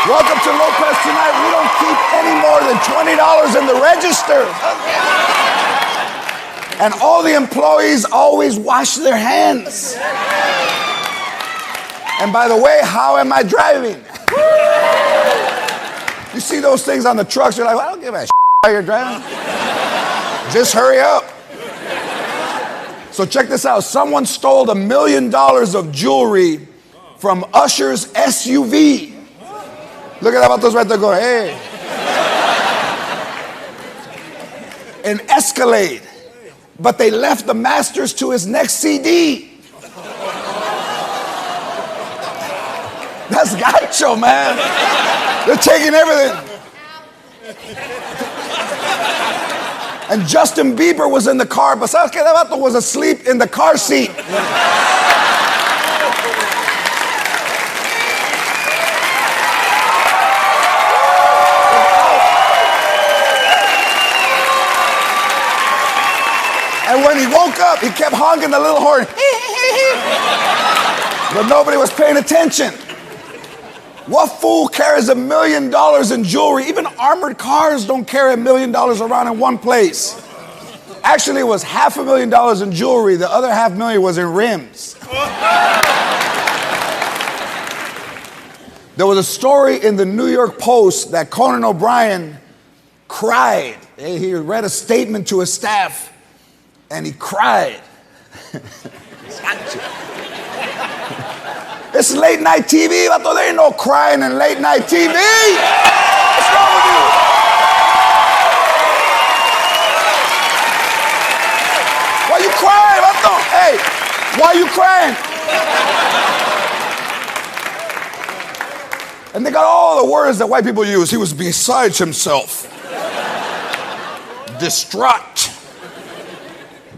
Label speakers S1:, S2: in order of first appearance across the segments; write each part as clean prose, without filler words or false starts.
S1: Welcome to Lopez Tonight. We don't keep any more than $20 in the register. And all the employees always wash their hands. And by the way, how am I driving? You see those things on the trucks, you're like, well, I don't give a shit how you're driving. Just hurry up. So check this out. Someone stole $1 million of jewelry from Usher's SUV. Look at that vatos right there going, hey. An Escalade. But they left the masters to his next CD. That's gacho, man. They're taking everything. And Justin Bieber was in the car, but ¿sabes qué? That vato was asleep in the car seat. And when he woke up, he kept honking the little horn. But nobody was paying attention. What fool carries $1 million in jewelry? Even armored cars don't carry $1 million around in one place. Actually, it was $500,000 in jewelry. The other $500,000 was in rims. There was a story in the New York Post that Conan O'Brien cried. He read a statement to his staff, and he cried. It's late night TV. I thought there ain't no crying in late night TV. What's wrong with you? Why you crying? I thought, hey, why you crying? And they got all the words that white people use. He was beside himself, distraught,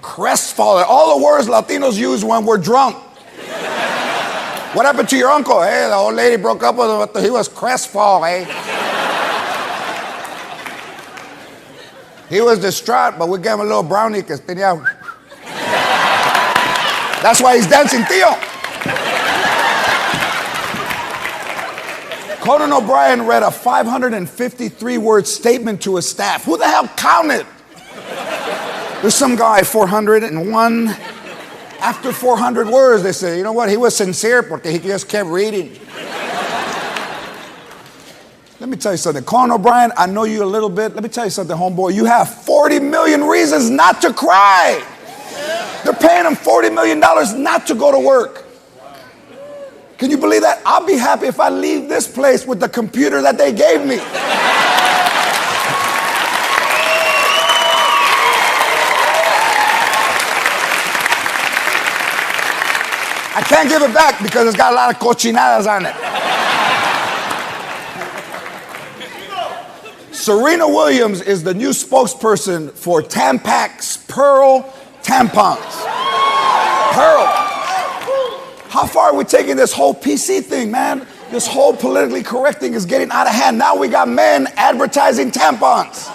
S1: crestfallen. All the words Latinos use when we're drunk. What happened to your uncle? Hey, the old lady broke up with him. He was crestfallen, He was distraught, but we gave him a little brownie because tenía. That's why he's dancing, tío. Conan O'Brien read a 553-word statement to his staff. Who the hell counted? There's some guy, 401. After 400 words, they say, you know what? He was sincere porque he just kept reading. Let me tell you something. Conan O'Brien, I know you a little bit. Let me tell you something, homeboy. You have 40 million reasons not to cry. They're paying him $40 million not to go to work. Can you believe that? I'll be happy if I leave this place with the computer that they gave me. I can't give it back because it's got a lot of cochinadas on it. Serena Williams is the new spokesperson for Tampax Pearl tampons. Pearl. How far are we taking this whole PC thing, man? This whole politically correct thing is getting out of hand. Now we got men advertising tampons.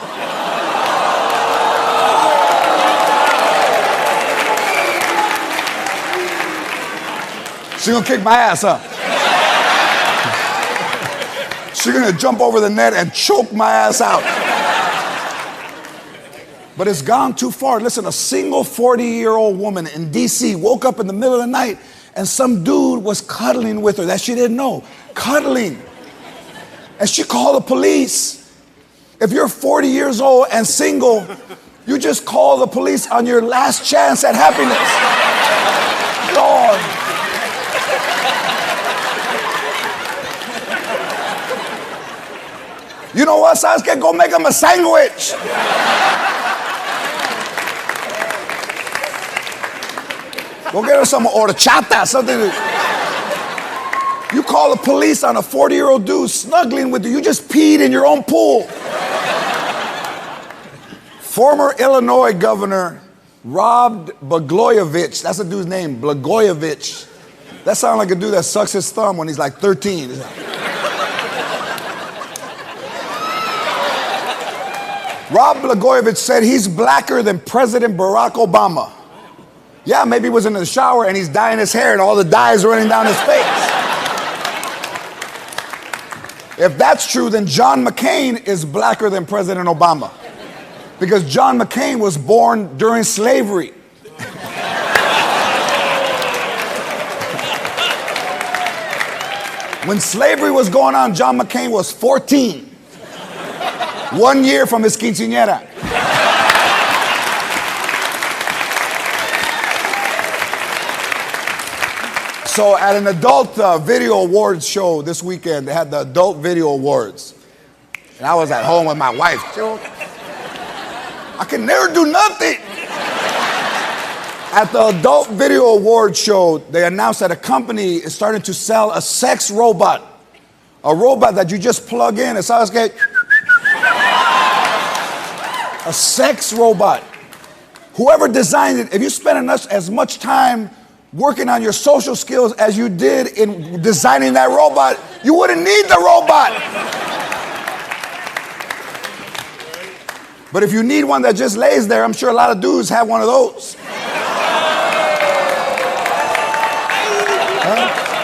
S1: She's gonna kick my ass, huh? She's gonna jump over the net and choke my ass out. But it's gone too far. Listen, a single 40-year-old woman in DC woke up in the middle of the night and some dude was cuddling with her that she didn't know. Cuddling. And she called the police. If you're 40 years old and single, you just call the police on your last chance at happiness. Lord. You know what, ¿sabes qué? Go make him a sandwich. Go get her some horchata, something. You call the police on a 40-year-old dude snuggling with you. You just peed in your own pool. Former Illinois Governor Rod Blagojevich, that's a dude's name, Blagojevich. That sounds like a dude that sucks his thumb when he's like 13. Rod Blagojevich said he's blacker than President Barack Obama. Yeah, maybe he was in the shower and he's dyeing his hair and all the dye is running down his face. If that's true, then John McCain is blacker than President Obama. Because John McCain was born during slavery. When slavery was going on, John McCain was 14. 1 year from his quinceañera. So at an adult video awards show this weekend, they had the adult video awards. And I was at home with my wife. I can never do nothing. At the adult video awards show, they announced that a company is starting to sell a sex robot. A robot that you just plug in. A sex robot. Whoever designed it, if you spend as much time working on your social skills as you did in designing that robot, you wouldn't need the robot. But if you need one that just lays there, I'm sure a lot of dudes have one of those.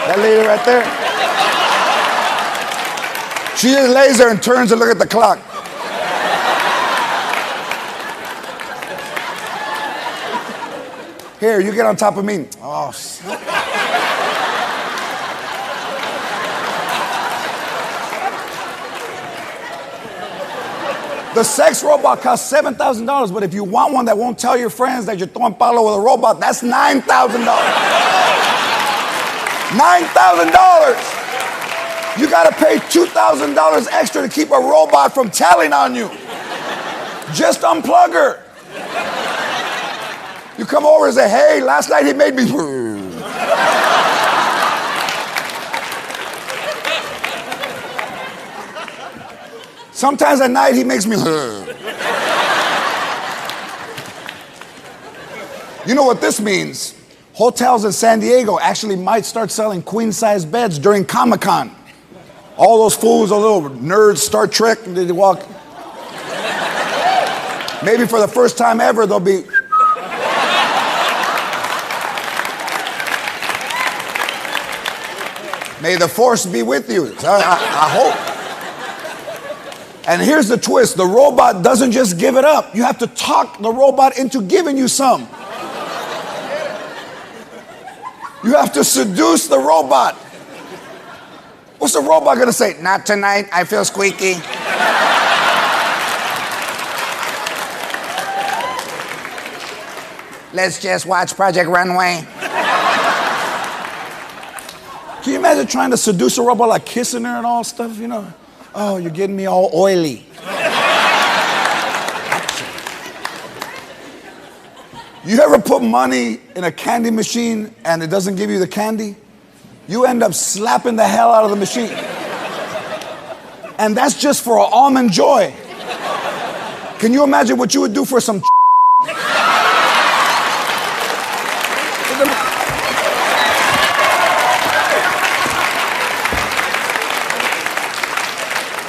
S1: That lady right there. She just lays there and turns to look at the clock. Here, you get on top of me. Oh, shit. The sex robot costs $7,000, but if you want one that won't tell your friends that you're throwing palo with a robot, that's $9,000. $9,000. You gotta pay $2,000 extra to keep a robot from telling on you. Just unplug her. You come over and say, hey, last night he made me. Sometimes at night he makes me. You know what this means? Hotels in San Diego actually might start selling queen-size beds during Comic-Con. All those fools, those little nerds, Star Trek, they walk. Maybe for the first time ever, they'll be. May the force be with you. I hope. And here's the twist. The robot doesn't just give it up. You have to talk the robot into giving you some. You have to seduce the robot. What's the robot gonna say? Not tonight, I feel squeaky. Let's just watch Project Runway. Can you imagine trying to seduce a robot, like kissing her and all stuff, you know? Oh, you're getting me all oily. You ever put money in a candy machine and it doesn't give you the candy? You end up slapping the hell out of the machine. And that's just for an almond joy. Can you imagine what you would do for some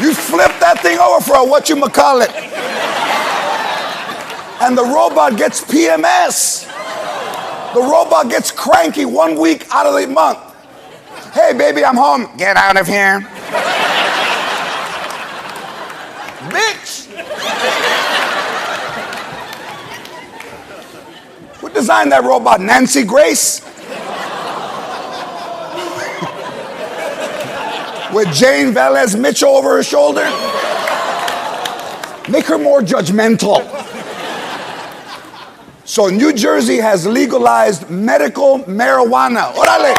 S1: You flip that thing over for a whatchamacallit. And the robot gets PMS. The robot gets cranky 1 week out of the month. Hey, baby, I'm home. Get out of here. Bitch. Who designed that robot? Nancy Grace? With Jane Velez Mitchell over her shoulder? Make her more judgmental. So New Jersey has legalized medical marijuana. Órale.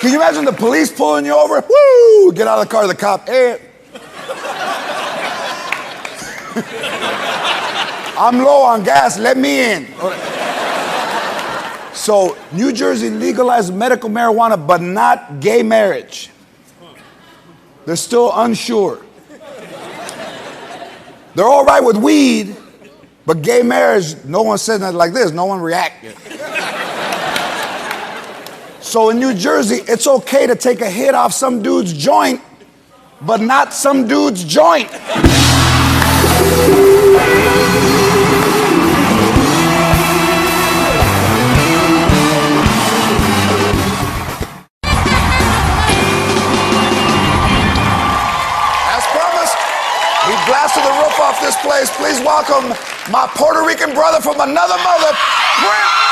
S1: Can you imagine the police pulling you over? Woo! Get out of the car, the cop. Hey. I'm low on gas, let me in. So New Jersey legalized medical marijuana, but not gay marriage. They're still unsure. They're all right with weed, but gay marriage, no one said nothing like this. No one reacted. So in New Jersey, it's okay to take a hit off some dude's joint, but not some dude's joint. please welcome my Puerto Rican brother from another mother, Prince.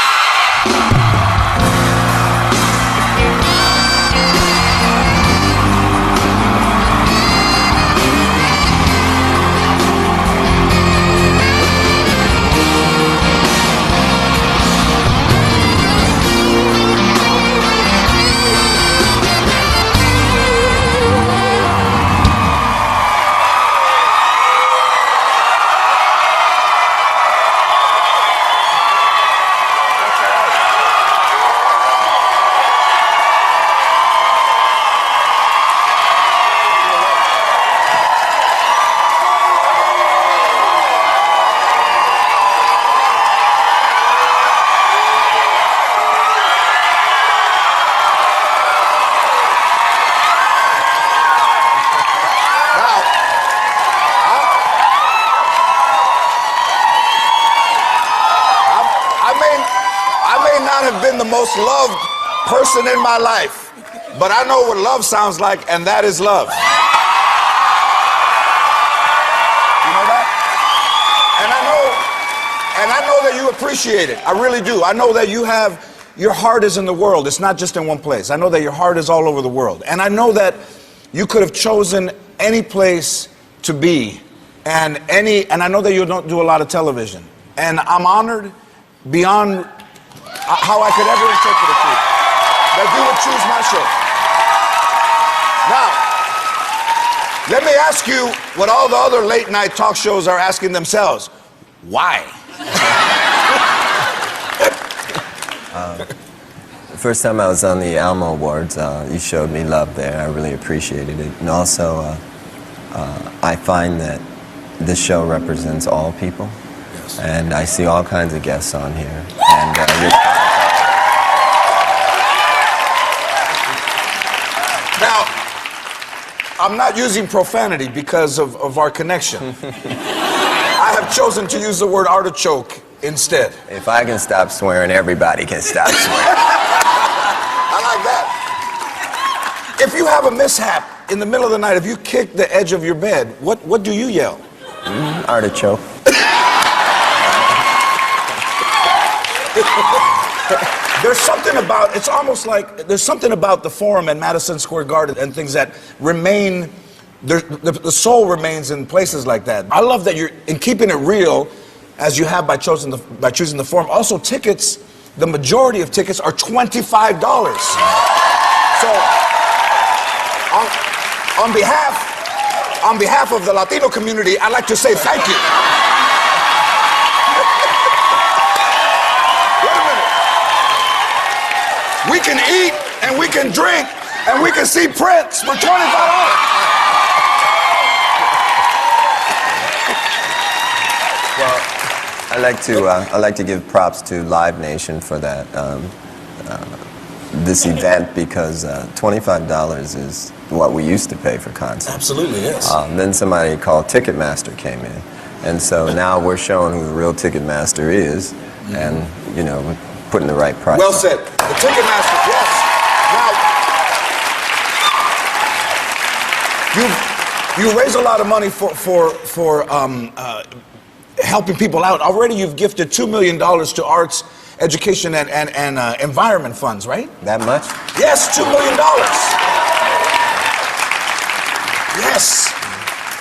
S1: Have been the most loved person in my life, but I know what love sounds like, and that is love. You know that? And I know that you appreciate it. I really do. I know that your heart is in the world. It's not just in one place. I know that your heart is all over the world. And I know that you could have chosen any place to be, and I know that you don't do a lot of television. And I'm honored beyond how I could ever interpret it to you, that you would choose my show. Now, let me ask you what all the other late night talk shows are asking themselves. Why?
S2: The first time I was on the Alma Awards, you showed me love there. I really appreciated it. And also, I find that this show represents all people. Yes. And I see all kinds of guests on here. And
S1: now, I'm not using profanity because of our connection. I have chosen to use the word artichoke instead.
S2: If I can stop swearing, everybody can stop swearing.
S1: I like that. If you have a mishap in the middle of the night, if you kick the edge of your bed, what do you yell?
S2: Artichoke.
S1: There's something about, it's almost like, there's something about the Forum and Madison Square Garden and things that remain, the soul remains in places like that. I love that you're in keeping it real, as you have by choosing the Forum. Also, tickets, the majority of tickets are $25. So, on behalf of the Latino community, I'd like to say thank you. We can eat, and we can drink, and we can see Prince for $25.
S2: Well, I like to give props to Live Nation for that this event, because $25 is what we used to pay for concerts.
S1: Absolutely, yes.
S2: Then somebody called Ticketmaster came in, and so now we're showing who the real Ticketmaster is, and we're putting the right price.
S1: Well said. The Ticketmaster, yes. Now, you raise a lot of money for helping people out. Already, you've gifted $2 million to arts, education, and environment funds, right?
S2: That much?
S1: Yes, $2 million. Yes.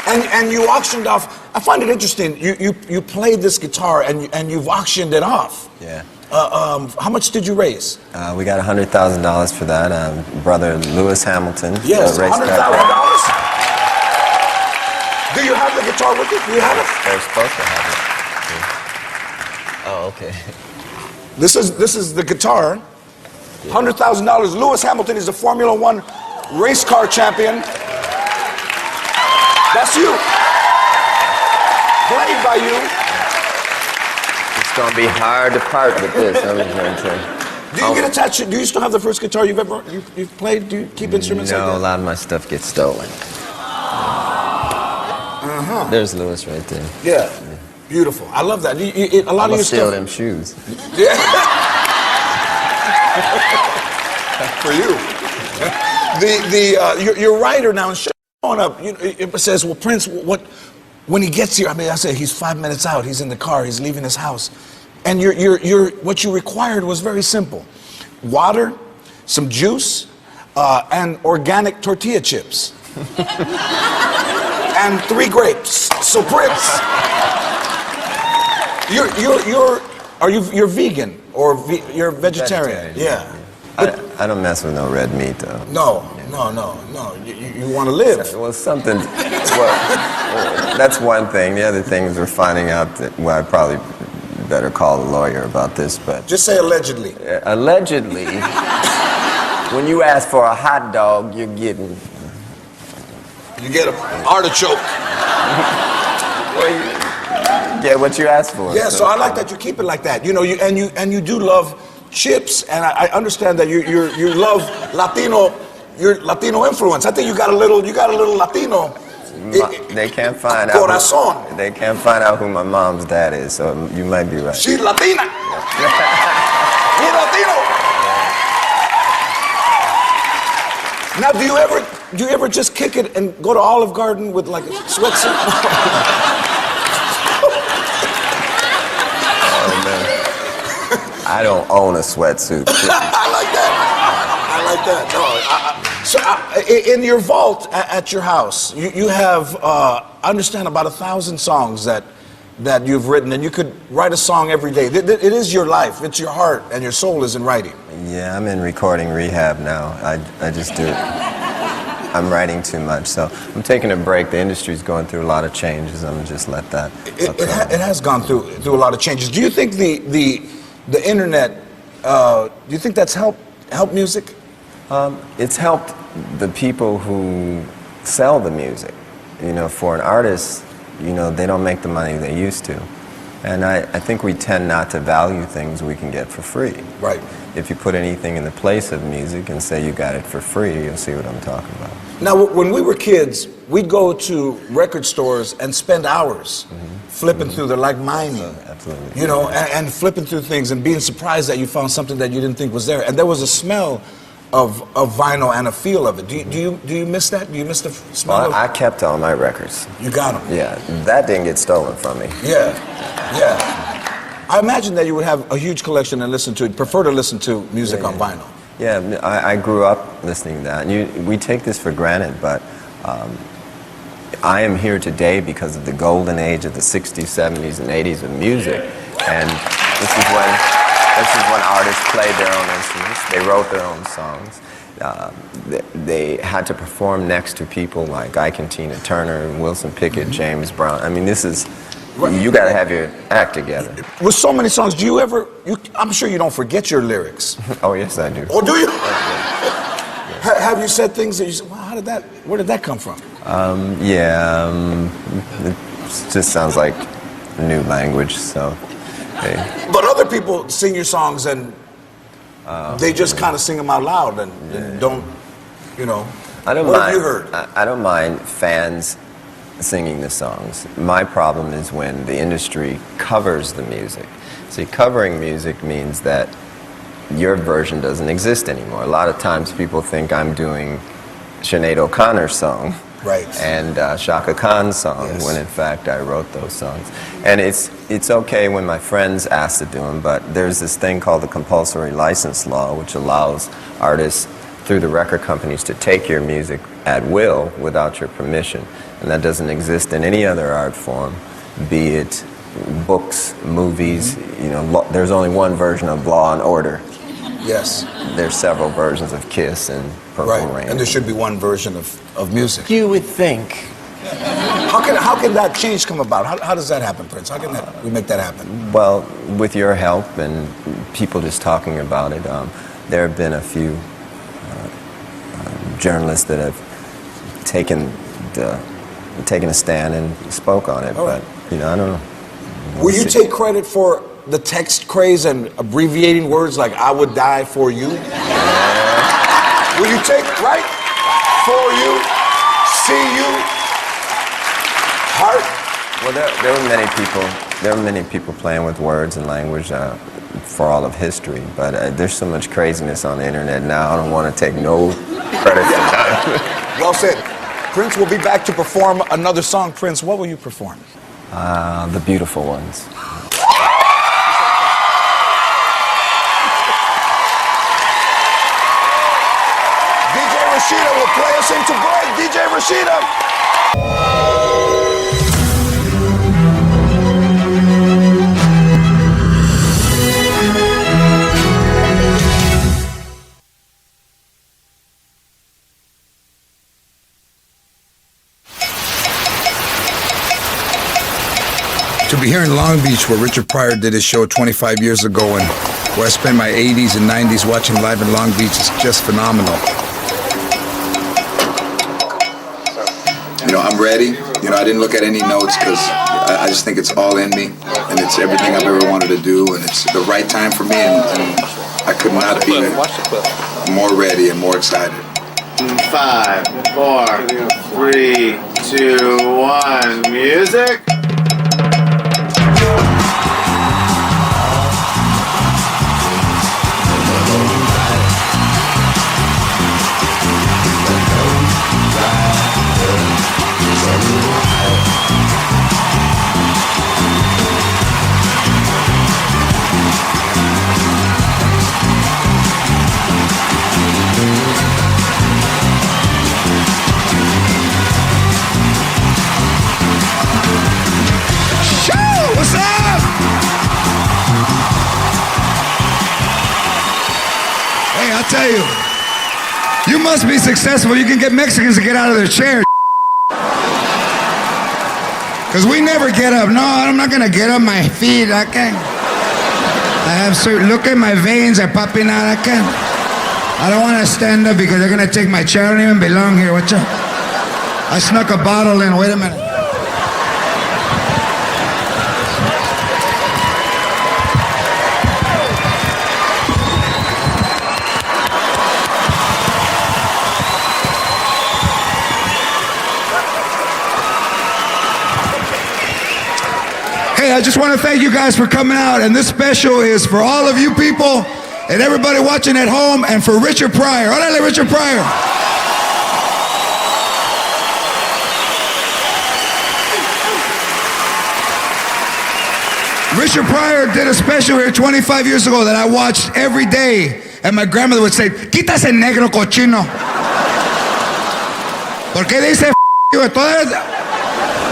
S1: And you auctioned off. I find it interesting. You played this guitar and you've auctioned it off.
S2: Yeah.
S1: How much did you raise?
S2: We got $100,000 for that. Brother Lewis Hamilton.
S1: Yes, $100,000. Do you have the guitar with you? Do you have it?
S2: They're supposed to have it. Oh, okay.
S1: This is the guitar. $100,000. Lewis Hamilton is a Formula One race car champion. That's you. Played by you.
S2: It's gonna be hard to part with this.
S1: Do you get attached? Do you still have the first guitar you've played? Do you keep instruments like that?
S2: No, a lot of my stuff gets stolen. There's Lewis right there.
S1: Yeah. Beautiful. I love that. A lot of your
S2: steal
S1: stuff.
S2: them shoes.
S1: Yeah. For you. Your writer now is showing up. It says, well, Prince, when he gets here, I mean, I said he's 5 minutes out. He's in the car. He's leaving his house, and what you required was very simple: water, some juice, and organic tortilla chips, and 3 grapes. So Prince, you're vegan or you're vegetarian? Yeah.
S2: I don't mess with no red meat though.
S1: No. You want to live.
S2: Well, something. Well, that's one thing. The other thing is we're finding out that, well, I probably better call a lawyer about this, but
S1: just say allegedly.
S2: Allegedly, when you ask for a hot dog, you're getting.
S1: You get an artichoke.
S2: Well, you get what you ask for.
S1: Yeah, so I like that you keep it like that. You know, you do love chips, and I understand that you love Latino, your Latino influence. I think you got a little Latino.
S2: They can't find
S1: corazón.
S2: out. They can't find out who my mom's dad is, so you might be right.
S1: She's Latina. He's Latino. Now, do you ever just kick it and go to Olive Garden with like a sweatsuit?
S2: I don't own a sweatsuit.
S1: I like that. No, so in your vault at your house, you have, I understand, about 1,000 songs that you've written, and you could write a song every day. It is your life. It's your heart, and your soul is in writing.
S2: Yeah, I'm in recording rehab now. I just do it. I'm writing too much, so I'm taking a break. The industry's going through a lot of changes. I'm just let that.
S1: It has gone through a lot of changes. Do you think the internet, do you think that's helped music?
S2: It's helped the people who sell the music. You know, for an artist, you know, they don't make the money they used to. And I think we tend not to value things we can get for free.
S1: Right.
S2: If you put anything in the place of music and say you got it for free, you'll see what I'm talking about.
S1: Now, when we were kids, we'd go to record stores and spend hours flipping through. They're like mining.
S2: Absolutely.
S1: You know, and flipping through things and being surprised that you found something that you didn't think was there. And there was a smell of vinyl and a feel of it. Do you miss that? Do you miss the smell?
S2: Well, I kept all my records.
S1: You got them.
S2: Yeah, that didn't get stolen from me.
S1: Yeah. I imagine that you would have a huge collection and prefer to listen to music on vinyl.
S2: Yeah, I grew up listening to that. And we take this for granted, but I am here today because of the golden age of the 60s, 70s, and 80s of music. And this is when artists played their own instruments. They wrote their own songs. They had to perform next to people like Ike and Tina Turner, Wilson Pickett, James Brown. I mean, this is, you got to have your act together.
S1: With so many songs, do you ever, I'm sure you don't forget your lyrics.
S2: Oh, yes, I do.
S1: Oh, do you? Have you said things that you said, well, where did that come from?
S2: It just sounds like new language, so. Hey.
S1: But other people sing your songs and they just kind of sing them out loud and don't, you know.
S2: I don't
S1: what
S2: mind.
S1: Have you heard?
S2: I don't mind fans singing the songs. My problem is when the industry covers the music. See, covering music means that your version doesn't exist anymore. A lot of times people think I'm doing Sinead O'Connor's song.
S1: Right.
S2: And Shaka Khan's song,
S1: yes.
S2: When in fact I wrote those songs. And it's okay when my friends ask to do them, but there's this thing called the compulsory license law, which allows artists through the record companies to take your music at will without your permission. And that doesn't exist in any other art form, be it books, movies. You know, there's only one version of Law and Order.
S1: Yes.
S2: There's several versions of Kiss and Purple Rain.
S1: And there should be one version of music.
S2: You would think.
S1: How can that change come about? How does that happen, Prince? How can we make that happen?
S2: Well, with your help and people just talking about it, there have been a few journalists that have taken a stand and spoke on it, but you know, I don't know.
S1: Will you take credit for the text craze and abbreviating words like "I would die for you"? Will you take for you, see you, heart?
S2: Well, there were many people playing with words and language for all of history, but there's so much craziness on the internet now. I don't want to take no credit for that.
S1: Well said. Prince will be back to perform another song. Prince, what will you perform?
S2: The Beautiful Ones.
S1: DJ Rashida will play us into break. DJ Rashida. To be here in Long Beach, where Richard Pryor did his show 25 years ago, and where I spent my 80s and 90s watching live in Long Beach, is just phenomenal. I'm ready. I didn't look at any notes because I just think it's all in me, and it's everything I've ever wanted to do, and it's the right time for me, and I could not be more ready and more excited.
S3: 5, 4, 3, 2, 1, music.
S1: I'll tell you, you must be successful. You can get Mexicans to get out of their chairs. Because we never get up. No, I'm not going to get up my feet. I can't. I have certain, look at my veins are popping out. I can't. I don't want to stand up because they're going to take my chair. I don't even belong here. Watch out. I snuck a bottle in. Wait a minute. Hey, I just want to thank you guys for coming out, and this special is for all of you people and everybody watching at home, and for Richard Pryor. Órale, Richard Pryor. Richard Pryor did a special here 25 years ago that I watched every day, and my grandmother would say, "Quítase negro cochino." ¿Por qué dice f***?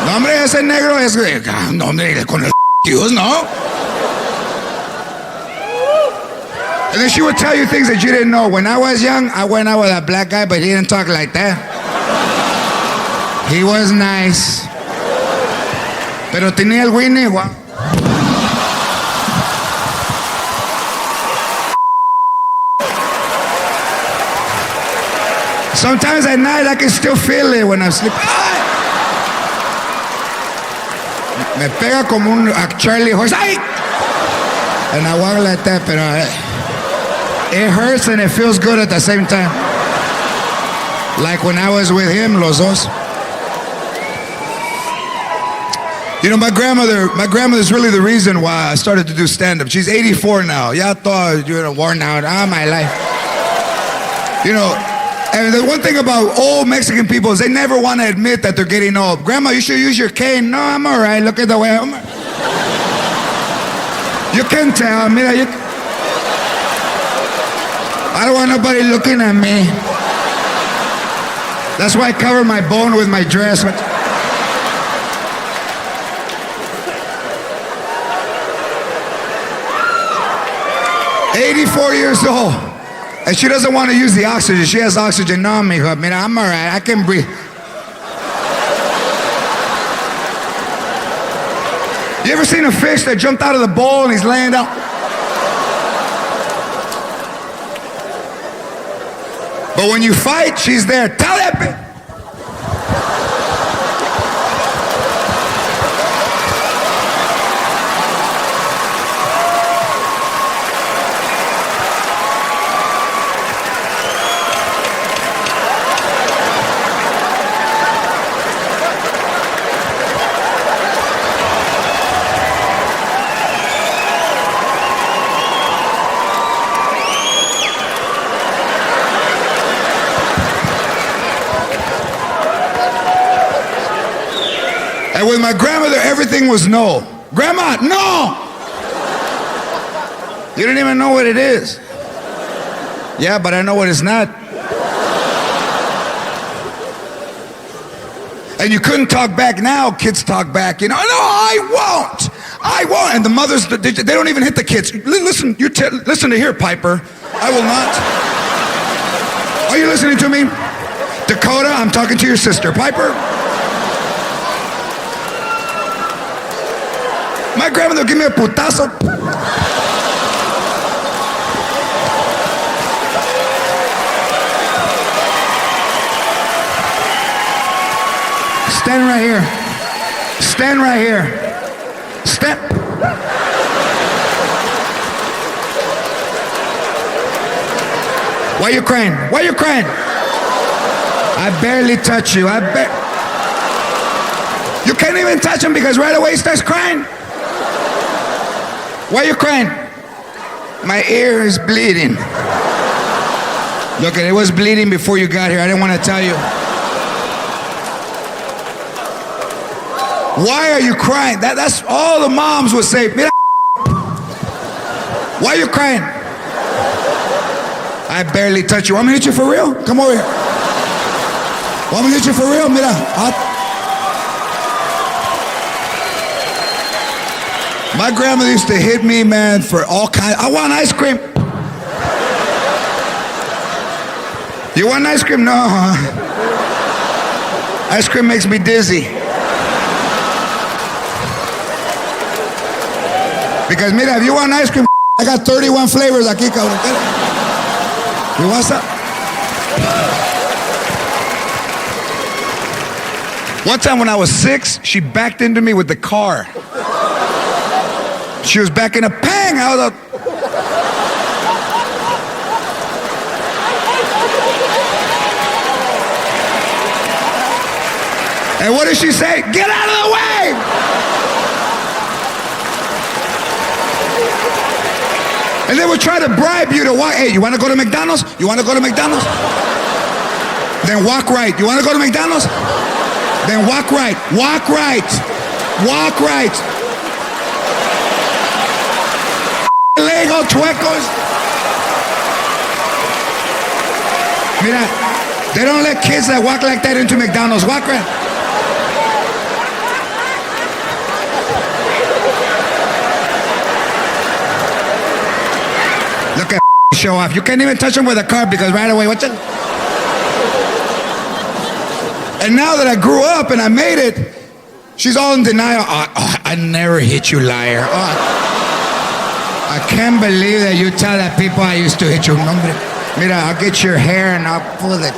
S1: No, hombre, ese negro es... No, hombre, con el Dios, no? And then she would tell you things that you didn't know. When I was young, I went out with a black guy, but he didn't talk like that. He was nice. Pero tenía el Winnie, wow. Sometimes at night, I can still feel it when I'm sleeping. Me pega como un Charlie horse. ¡Ay! And I walk like that, pero it hurts and it feels good at the same time. Like when I was with him, los dos. My grandmother's really the reason why I started to do stand-up. She's 84 now. Ya thought worn out all my life. And the one thing about old Mexican people is they never want to admit that they're getting old. Grandma, you should use your cane. No, I'm all right. Look at the way I'm... You can tell. Mira, I don't want nobody looking at me. That's why I cover my bone with my dress. 84 years old. And she doesn't want to use the oxygen. She has oxygen. No, mija, mira, I'm all right. I can breathe. You ever seen a fish that jumped out of the bowl and he's laying down? But when you fight, she's there. Tell that bitch. with my grandmother, everything was no. Grandma, no! You don't even know what it is. Yeah, but I know what it's not. And you couldn't talk back. Now kids talk back, you know. No, I won't. I won't. And the mothers, they don't even hit the kids. Listen, listen to here, Piper. I will not. Are you listening to me? Dakota, I'm talking to your sister. Piper? My grandmother give me a putazo. Stand right here. Stand right here. Stand. Why you crying? Why you crying? I barely touch you. You can't even touch him because right away he starts crying. Why you crying? My ear is bleeding. Look, it was bleeding before you got here. I didn't want to tell you. Why are you crying? That's all the moms would say. Mira. Why are you crying? I barely touch you. Want me to hit you for real? Come over here. Want me to hit you for real? Mira. My grandmother used to hit me, man, for all kinds. I want ice cream. You want ice cream? No, huh? Ice cream makes me dizzy. Because, mira, if you want ice cream, I got 31 flavors aquí, cabrón. You want some? One time when I was 6, she backed into me with the car. She was backing up, bang! I was like, and what did she say? Get out of the way! And they would try to bribe you to walk. Hey, you want to go to McDonald's? You want to go to McDonald's? Then walk right. You want to go to McDonald's? Then walk right. Walk right. Walk right. Lego chuecos. Mira, they don't let kids that walk like that into McDonald's. Walk right. Look at show off. You can't even touch them with a car because right away, what's it? And now that I grew up and I made it, she's all in denial. I never hit you, liar. I can't believe that you tell that people I used to hit you. Mira, I'll get your hair and I'll pull it.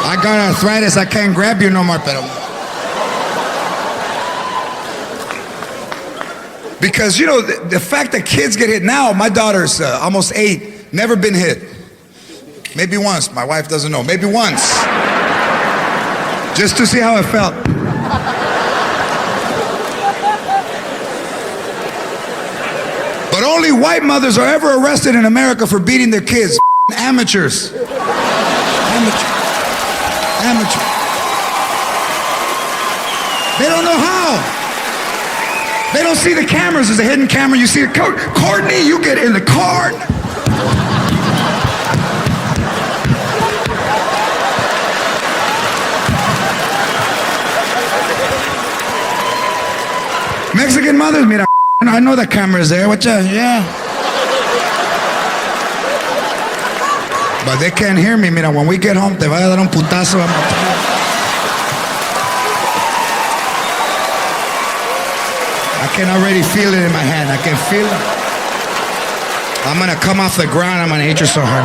S1: I got arthritis. I can't grab you no more, pero. Because, you know, the fact that kids get hit now, my daughter's almost 8, never been hit. Maybe once. My wife doesn't know. Maybe once. Just to see how it felt. But only white mothers are ever arrested in America for beating their kids. Amateurs. Amateur. They don't know how. They don't see the cameras. There's a hidden camera. You see it. Courtney, you get in the car. Mexican mothers, mira, I know the camera's there. What's that? Yeah. But they can't hear me. Mira, when we get home, te va a dar un putazo. I can already feel it in my hand. I can feel it. I'm gonna come off the ground. I'm gonna hit you so hard.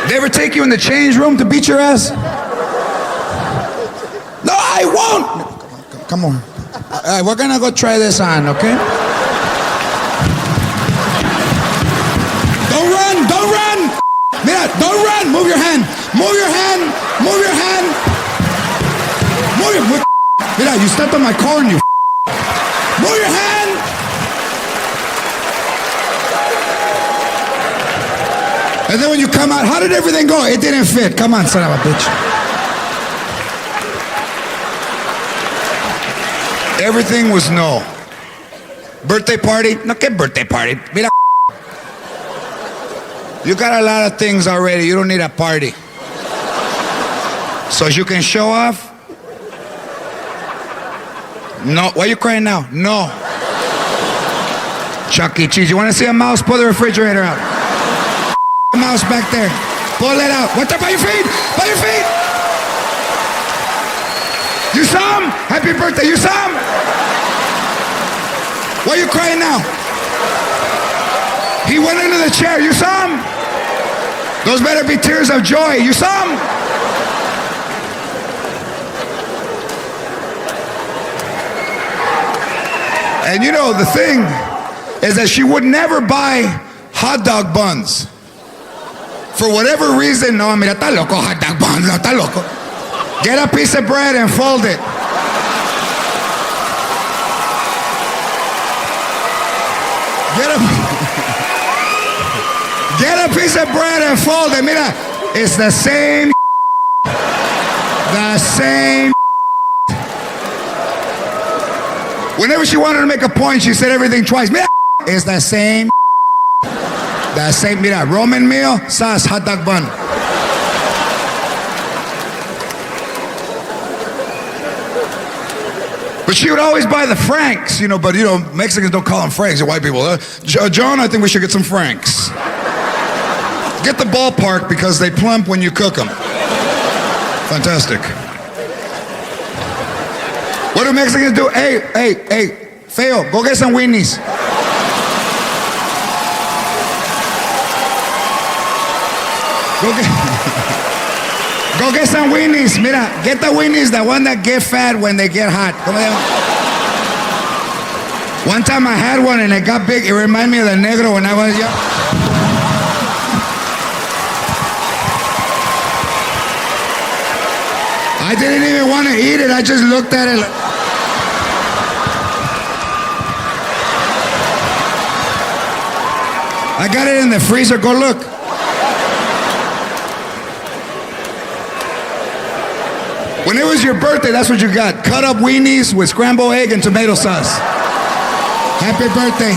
S1: They ever take you in the change room to beat your ass? No, I won't. Come on. All right, we're gonna go try this on, okay? Don't run, don't run. Mira, don't run. Move your hand. Move your hand. Move your hand. Move. Mira, you stepped on my corn, you. Move your hand. And then when you come out, how did everything go? It didn't fit. Come on, son of a bitch. Everything was no. Birthday party? No, ¿qué birthday party? Mira, you got a lot of things already. You don't need a party. So you can show off? No. Why are you crying now? No. Chuck E. Cheese. You want to see a mouse? Pull the refrigerator out. Mouse back there. Pull it out. What's up by your feet? By your feet. You saw him? Happy birthday. You saw him? Why are you crying now? He went into the chair. You saw him? Those better be tears of joy. You saw him? And you know, the thing is that she would never buy hot dog buns. For whatever reason, no, mira, está loco, hot dog buns, no, está loco. Get a piece of bread and fold it. Get a piece of bread and fold it. Mira, it's the same. The same. Whenever she wanted to make a point, she said everything twice. Mira, it's the same. The same. Mira, Roman meal, sauce, hot dog bun. But she would always buy the Franks, you know, but you know, Mexicans don't call them Franks, they're white people. John, I think we should get some Franks. Get the ballpark because they plump when you cook them. Fantastic. What do Mexicans do? Hey, feo, go get some weenies. Go get some weenies. Mira, get the weenies, the one that get fat when they get hot. One time I had one and it got big. It reminded me of the negro when I was young. I didn't even want to eat it. I just looked at it. I got it in the freezer. Go look. When it was your birthday, that's what you got. Cut up weenies with scrambled egg and tomato sauce. Happy birthday.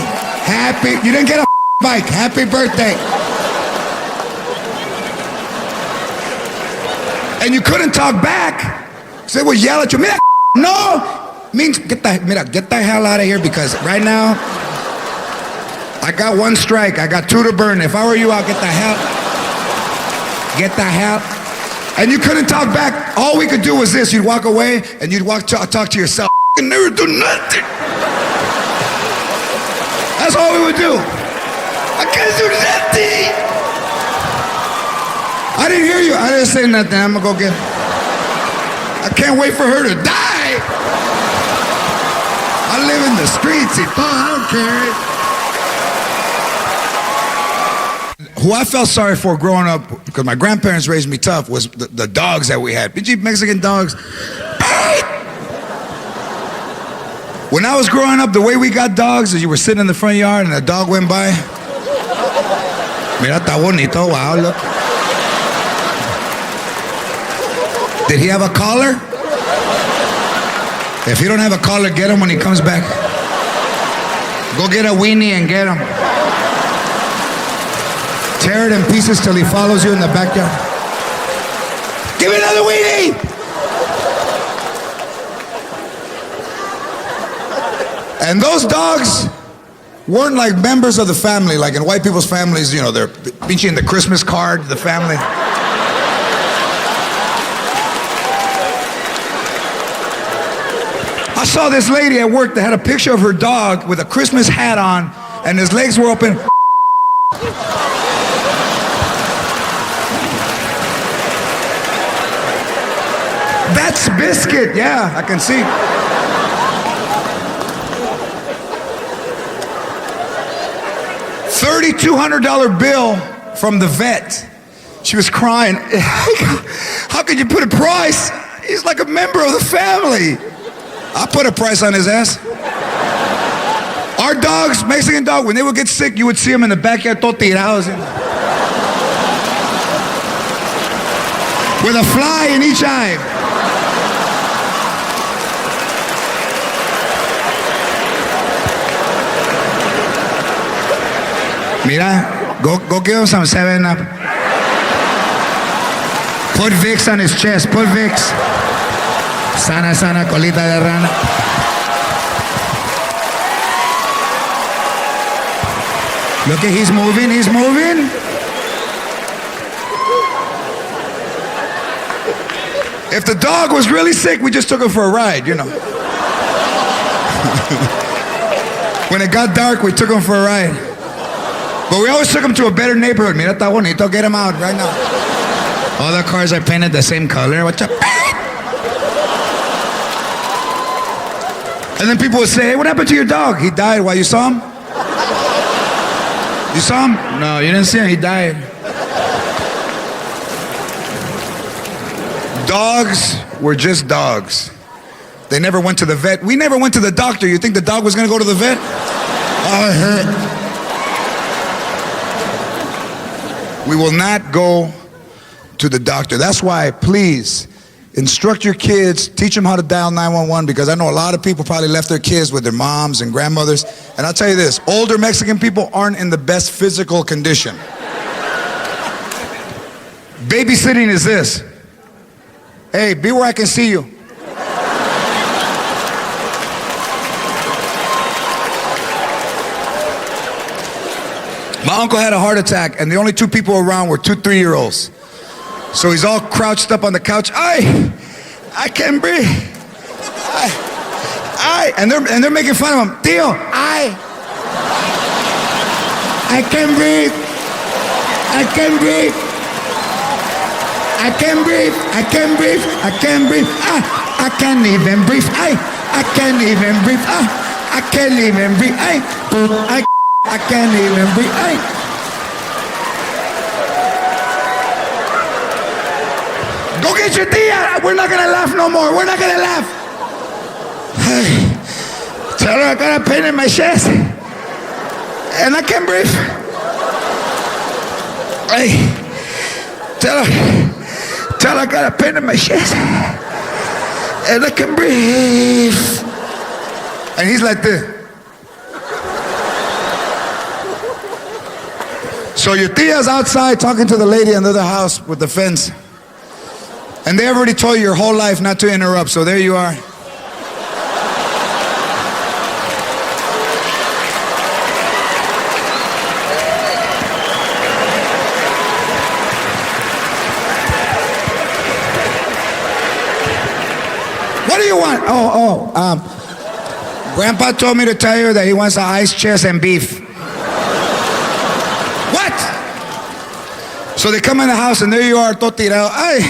S1: You didn't get a bike. Happy birthday. And you couldn't talk back. So they would yell at you. Mira, no. Means get the hell out of here because right now, I got one strike. I got two to burn. If I were you, I'll get the hell. And you couldn't talk back. All we could do was this. You'd walk away and you'd talk to yourself. I can never do nothing. That's all we would do. I can't do nothing. I didn't hear you. I didn't say nothing. I'm gonna go get her. I can't wait for her to die. I live in the streets. I don't care. Who I felt sorry for growing up, because my grandparents raised me tough, was the dogs that we had. Big Mexican dogs. When I was growing up, the way we got dogs is you were sitting in the front yard and a dog went by. Mira, está bonito. Wow, look. Did he have a collar? If he don't have a collar, get him when he comes back. Go get a weenie and get him. Tear it in pieces till he follows you in the backyard. Give me another weenie! And those dogs weren't like members of the family, like in white people's families, you know, they're pinching the Christmas card, the family. I saw this lady at work that had a picture of her dog with a Christmas hat on and his legs were open. That's Biscuit, yeah, I can see. $3,200 bill from the vet. She was crying. How could you put a price? He's like a member of the family. I put a price on his ass. Our dogs, Mexican dog, when they would get sick, you would see them in the backyard, todo tirados. with a fly in each eye. Mira, go give him some 7-Up. Put Vicks on his chest, put Vicks. Sana, sana, colita de rana. Look at, he's moving, he's moving. If the dog was really sick, we just took him for a ride, you know. When it got dark, we took him for a ride. But we always took him to a better neighborhood. Mira, está bonito, get him out right now. All the cars are painted the same color. What's up? And then people would say, hey, what happened to your dog? He died. Why, you saw him? You saw him? No, you didn't see him. He died. Dogs were just dogs. They never went to the vet. We never went to the doctor. You think the dog was going to go to the vet? Oh, it hurt. We will not go to the doctor. That's why, please, instruct your kids, teach them how to dial 911, because I know a lot of people probably left their kids with their moms and grandmothers. And I'll tell you this, older Mexican people aren't in the best physical condition. Babysitting is this. Hey, be where I can see you. My uncle had a heart attack, and the only two people around were 2 3-year-olds. So he's all crouched up on the couch. I can't breathe. And they're making fun of him. Tío, I can't breathe. I can't breathe. I can't breathe. I can't breathe. I can't breathe. I can't even breathe. I can't even breathe. I can't even breathe. I can't even breathe. Go get your tia. We're not gonna laugh no more. We're not gonna laugh. Tell her I got a pain in my chest and I can't breathe. Hey, tell her I got a pain in my chest and I can breathe. And he's like this. So your tia's outside talking to the lady in the other house with the fence. And they already told you your whole life not to interrupt, so there you are. What do you want? Grandpa told me to tell you that he wants an ice chest and beef. What? So they come in the house and there you are, todo tirado. Ay,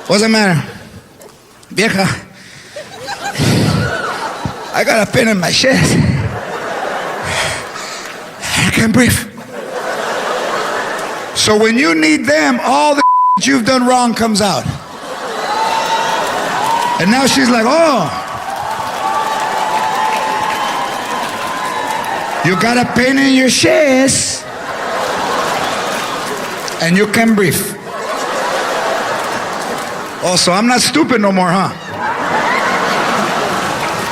S1: what's the matter? Vieja, I got a pain in my chest. I can't breathe. So when you need them, all the you've done wrong comes out. And now she's like, oh, you got a pain in your chest and you can breathe. Oh, so I'm not stupid no more, huh?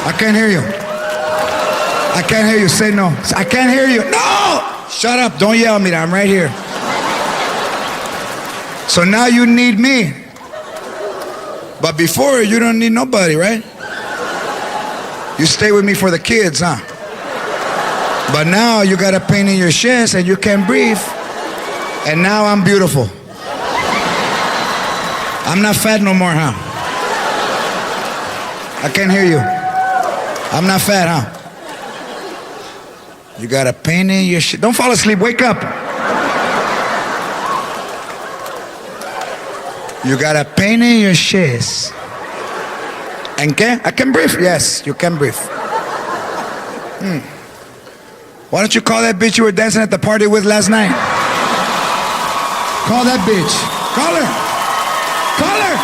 S1: I can't hear you. I can't hear you. Say no. I can't hear you. No! Shut up. Don't yell at me. I'm right here. So now you need me. But before, you don't need nobody, right? You stay with me for the kids, huh? But now you got a pain in your chest and you can't breathe. And now I'm beautiful. I'm not fat no more, huh? I can't hear you. I'm not fat, huh? You got a pain in your chest. Don't fall asleep. Wake up. You got a pain in your chest. And can I can breathe? Yes, you can breathe. Why don't you call that bitch you were dancing at the party with last night? Call that bitch. Call her. Call her.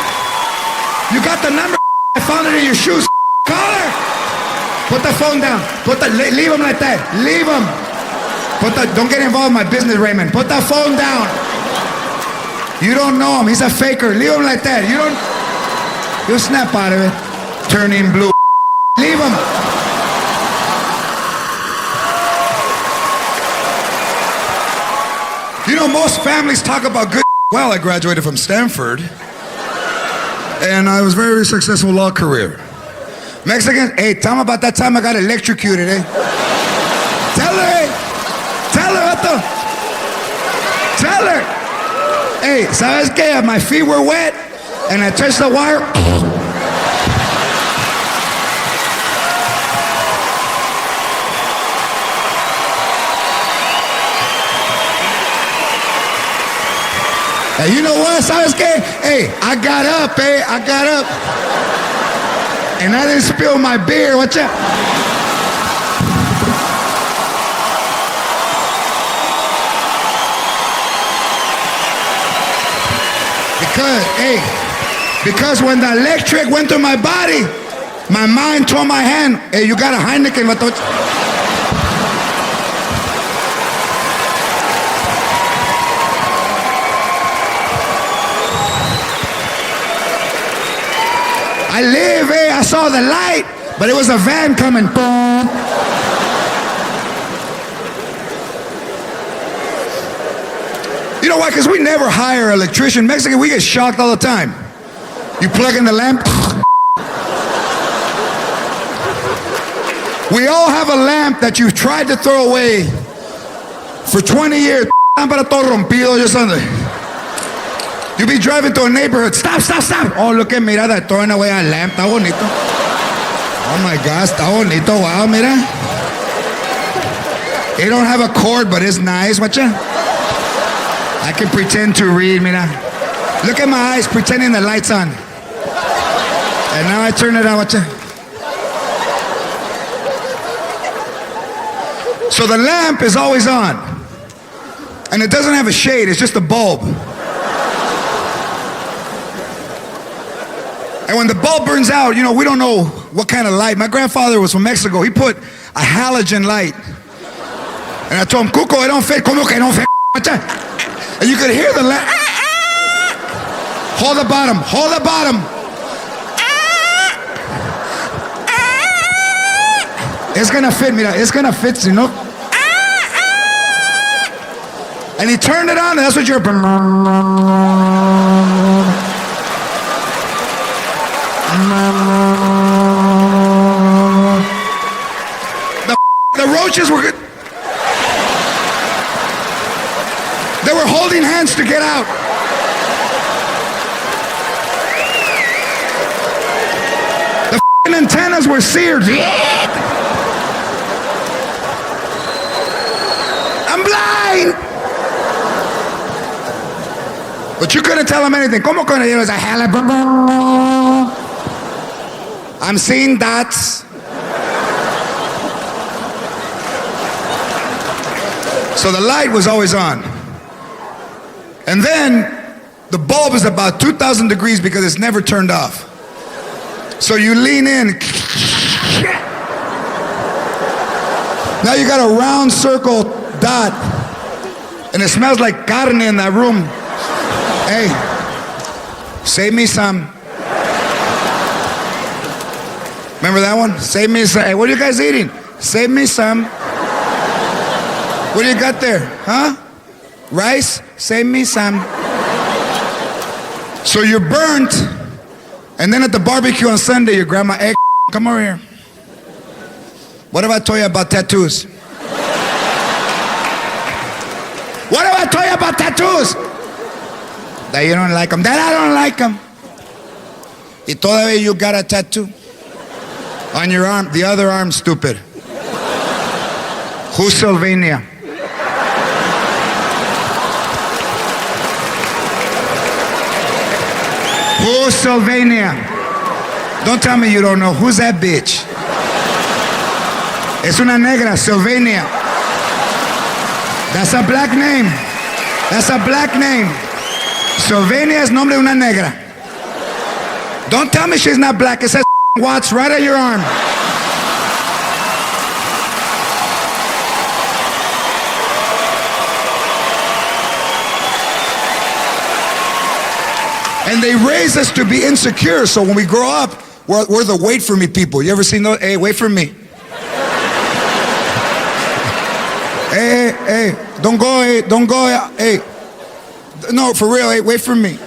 S1: You got the number. I found it in your shoes. Call her. Put the phone down. Leave him like that. Leave him. Don't get involved in my business, Raymond. Put the phone down. You don't know him. He's a faker. Leave him like that. You'll snap out of it. Turning blue. Leave him. You know, most families talk about good. Well, I graduated from Stanford. And I was very successful law career. Mexicans, hey, tell them about that time I got electrocuted, eh? Tell her, hey. Tell her, Otto. Tell her. Hey, ¿sabes qué? My feet were wet and I touched the wire. Hey, you know what? ¿Sabes qué? Hey, I got up, eh? I got up. And I didn't spill my beer. Watch out. Because when the electric went through my body, my mind told my hand, hey, you got a Heineken, vato. I live, eh? I saw the light, but it was a van coming. You know why? Because we never hire an electrician. Mexican, we get shocked all the time. You plug in the lamp. We all have a lamp that you've tried to throw away for 20 years. Lámpara todo rompido, just something. You be driving to a neighborhood. Stop, stop, stop. Oh, look at mira, they're throwing away a lamp. Está bonito. Oh my God, está bonito. Wow, mira. It don't have a cord, but it's nice. Watch out. I can pretend to read, mira. Look at my eyes, pretending the light's on. And now I turn it on, watch out. So the lamp is always on. And it doesn't have a shade, it's just a bulb. And when the bulb burns out, you know, we don't know what kind of light. My grandfather was from Mexico. He put a halogen light. And I told him, Cuco, it don't fit. ¿Cómo que no fit? And you could hear the lamp. Hold the bottom. Hold the bottom. It's gonna fit, mira. It's gonna fit, you know. And he turned it on, and that's what you're. The roaches were. They were holding hands to get out. The antennas were seared. I'm blind. But you couldn't tell him anything. ¿Cómo con it was a hell? I'm seeing dots. So the light was always on. And then the bulb is about 2,000 degrees because it's never turned off. So you lean in. Now you got a round circle dot. And it smells like carne in that room. Hey, save me some. Remember that one? Save me some. Hey, what are you guys eating? Save me some. What do you got there? Huh? Rice? Save me some. So you're burnt, and then at the barbecue on Sunday, your grandma, hey, come over here. What have I told you about tattoos? What have I told you about tattoos? That you don't like them. That I don't like them. Y todavía you got a tattoo on your arm. The other arm, stupid. Who's Sylvania? Who's Sylvania? Don't tell me you don't know. Who's that bitch? Es una negra, Sylvania. That's a black name. That's a black name. Sylvania es nombre de una negra. Don't tell me she's not black. It says Watts right on your arm. And they raise us to be insecure, so when we grow up, we're the wait for me people. You ever seen those? Hey, wait for me. Hey, don't go, hey. No, for real, hey, wait for me.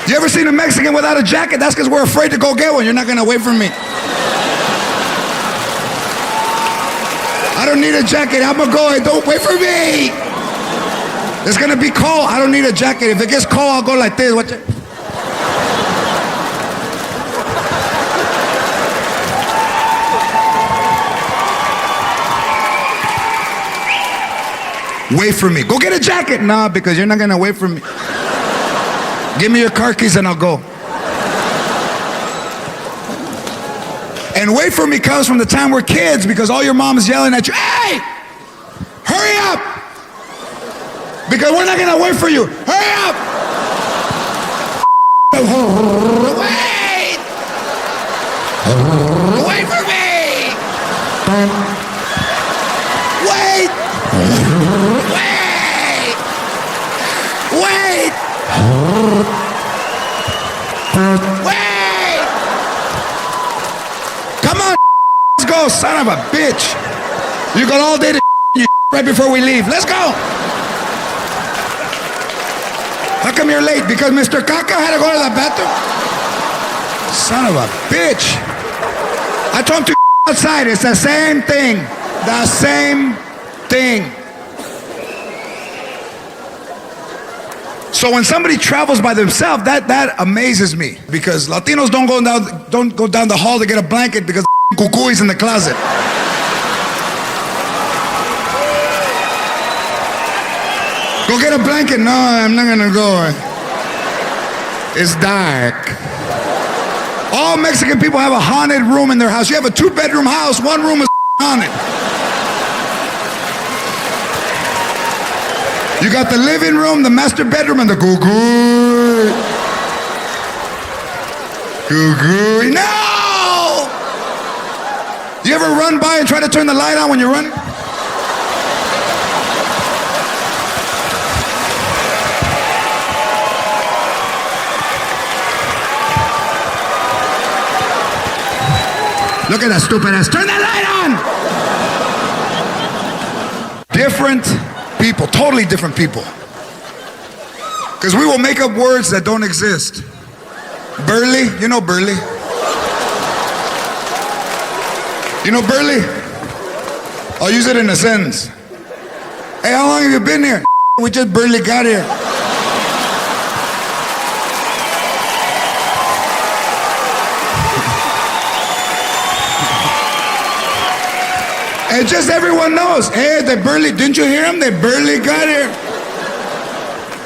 S1: You ever seen a Mexican without a jacket? That's because we're afraid to go get one. You're not gonna wait for me. I don't need a jacket, I'm gonna go, hey, don't wait for me. It's gonna be cold, I don't need a jacket. If it gets cold, I'll go like this, watch it. Wait for me. Go get a jacket. Nah, because you're not gonna wait for me. Give me your car keys and I'll go. And wait for me comes from the time we're kids because all your mom is yelling at you, hey, hurry up. Because we're not gonna wait for you. Hurry up. Wait. Wait for me. Wait. Wait! Wait! Wait! Come on, let's go, son of a bitch. You got all day to you right before we leave. Let's go! How come you're late? Because Mr. Caca had to go to the bathroom? Son of a bitch. I told him to outside. It's the same thing. The same thing. So when somebody travels by themselves, that amazes me because Latinos don't go down the hall to get a blanket because cuckoo is in the closet. Go get a blanket. No, I'm not gonna go. It's dark. All Mexican people have a haunted room in their house. You have a 2-bedroom house, one room is haunted. You got the living room, the master bedroom, and the goo-goo. Goo-goo. No! You ever run by and try to turn the light on when you're running? Look at that stupid ass. Turn that light on! Different people, totally different people. Because we will make up words that don't exist. Burly, you know burly. You know burly? I'll use it in a sentence. Hey, how long have you been here? We just barely got here. And just everyone knows, hey, they barely, didn't you hear them? They barely got here.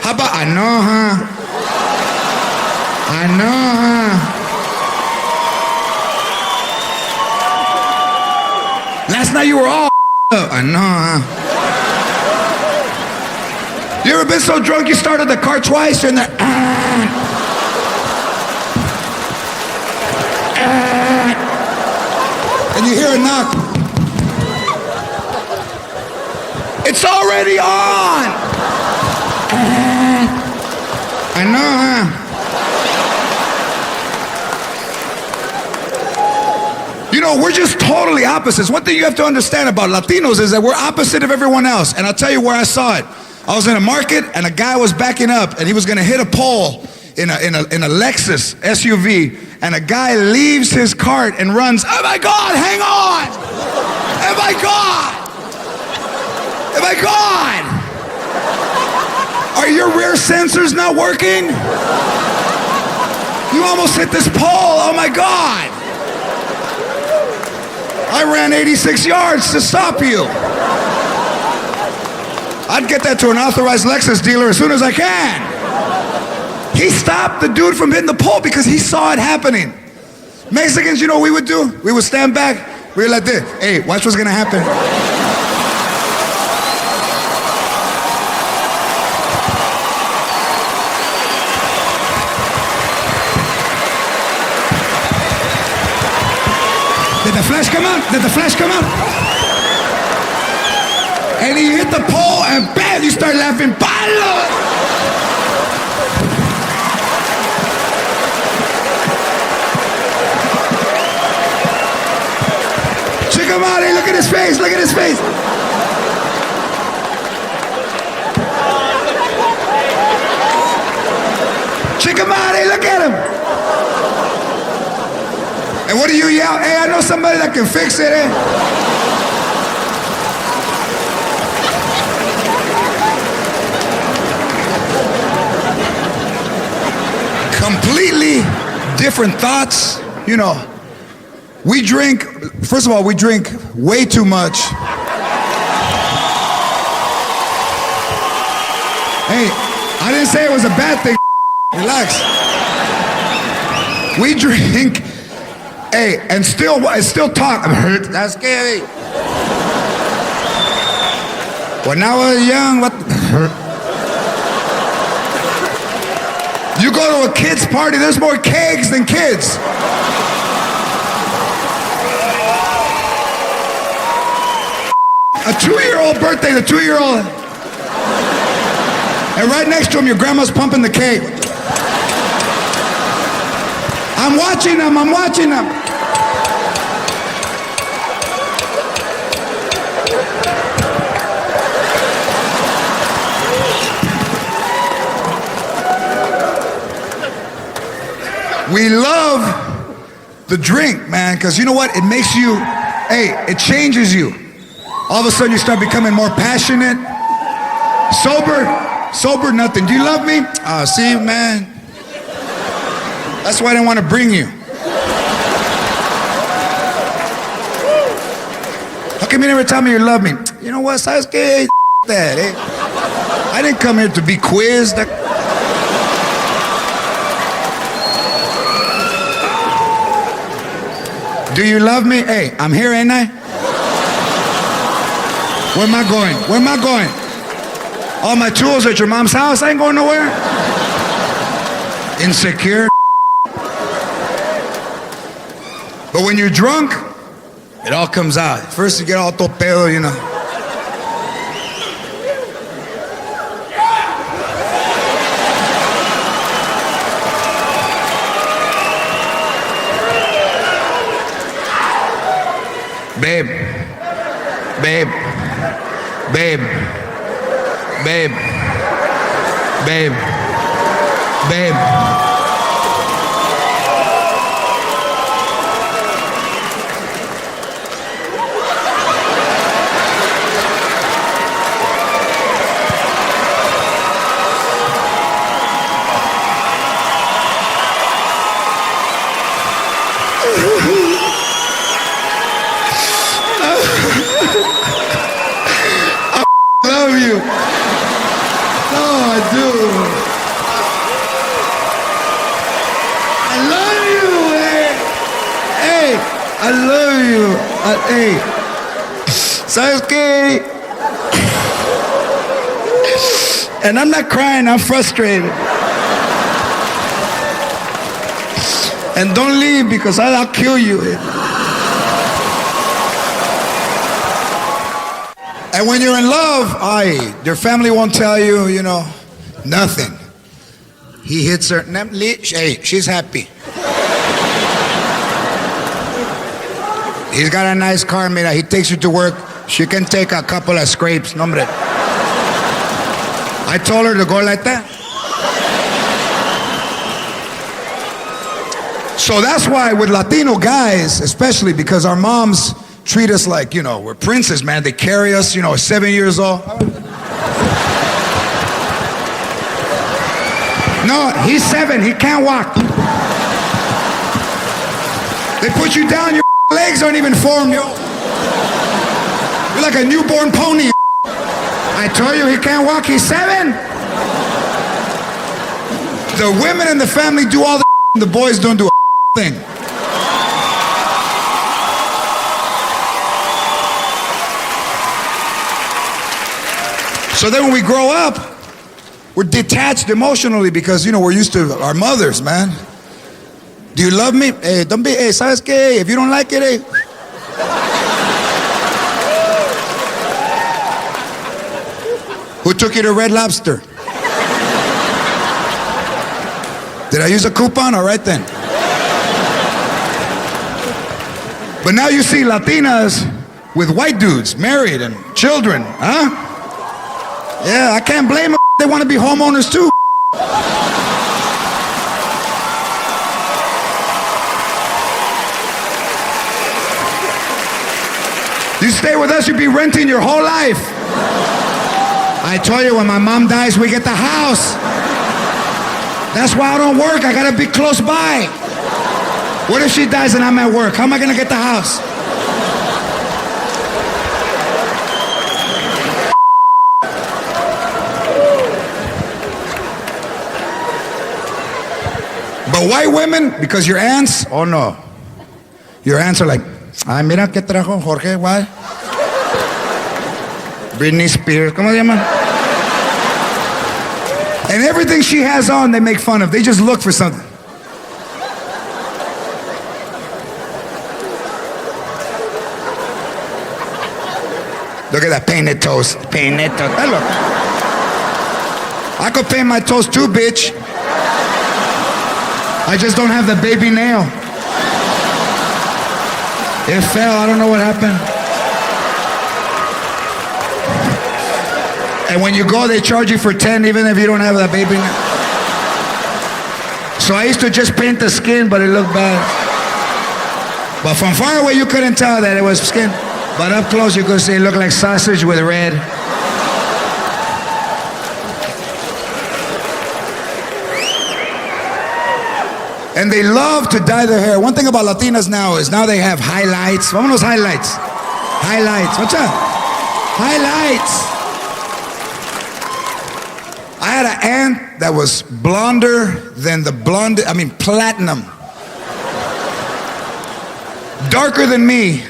S1: How about, I know, huh? I know, huh? Last night you were all up. I know, huh? You ever been so drunk you started the car twice and the and you hear a knock. It's already on. I know, huh? You know, we're just totally opposites. One thing you have to understand about Latinos is that we're opposite of everyone else. And I'll tell you where I saw it. I was in a market and a guy was backing up and he was gonna hit a pole in a Lexus SUV, and a guy leaves his cart and runs. Oh my God, hang on! Oh my God! Oh my God! Are your rear sensors not working? You almost hit this pole, oh my God! I ran 86 yards to stop you. I'd get that to an authorized Lexus dealer as soon as I can. He stopped the dude from hitting the pole because he saw it happening. Mexicans, you know what we would do? We would stand back, we were like this. Hey, watch what's gonna happen. Did the flash come out? Did the flash come out? And he hit the pole and bam, you start laughing. Palo! his face, look at his face. Check him out, hey, look at him. And what do you yell? Hey, I know somebody that can fix it, eh? Completely different thoughts, you know. We drink, first of all, we drink way too much. Hey, I didn't say it was a bad thing. Relax. We drink, hey, and still talk. That's scary. When I was young, what? You go to a kid's party, there's more kegs than kids. A 2-year-old birthday, the 2-year-old. And right next to him, your grandma's pumping the keg. I'm watching them. We love the drink, man, because you know what? It makes you, hey, it changes you. All of a sudden you start becoming more passionate. Sober, nothing. Do you love me? See, man. That's why I didn't want to bring you. How come you never tell me you love me? You know what, Sasuke? That, eh? I didn't come here to be quizzed. Do you love me? Hey, I'm here, ain't I? Where am I going? All my tools at your mom's house? I ain't going nowhere. Insecure. But when you're drunk, it all comes out. First you get all topeo, you know. Babe. I love you. Hey, Sasuke. And I'm not crying, I'm frustrated. And don't leave because I'll kill you. And when you're in love, your family won't tell you, you know, nothing. He hits her. Hey, she's happy. He's got a nice car, mira. He takes her to work. She can take a couple of scrapes. No, hombre. I told her to go like that. So that's why with Latino guys, especially because our moms treat us like, you know, we're princes, man. They carry us, you know, 7 years old. No, he's 7. He can't walk. They put you down, your legs aren't even formed, yo. You're like a newborn pony. I told you he can't walk, he's 7. The women in the family do all the and the boys don't do a thing. So then when we grow up, we're detached emotionally because, you know, we're used to our mothers, man. Do you love me? Hey, don't be, hey, ¿sabes qué? If you don't like it, hey. Who took you to Red Lobster? Did I use a coupon? All right then. But now you see Latinas, with white dudes, married and children, huh? Yeah, I can't blame them. They want to be homeowners too. You stay with us, you'll be renting your whole life. I told you, when my mom dies, we get the house. That's why I don't work. I gotta be close by. What if she dies and I'm at work? How am I gonna get the house? But white women, because your aunts, oh no. Your aunts are like, ay, mira qué trajo Jorge, why? Britney Spears, ¿cómo se llama? And everything she has on, they make fun of. They just look for something. Look at that painted toes. Painted toes. Hey, look. I could paint my toes too, bitch. I just don't have the baby nail. It fell. I don't know what happened. And when you go, they charge you for 10 even if you don't have that baby nail. So I used to just paint the skin, but it looked bad. But from far away, you couldn't tell that it was skin. But up close, you could see it looked like sausage with red. And they love to dye their hair. One thing about Latinas now is now they have highlights. Vámonos highlights. Highlights. What's up? Highlights. I had an aunt that was blonder than the blonde, platinum. Darker than me.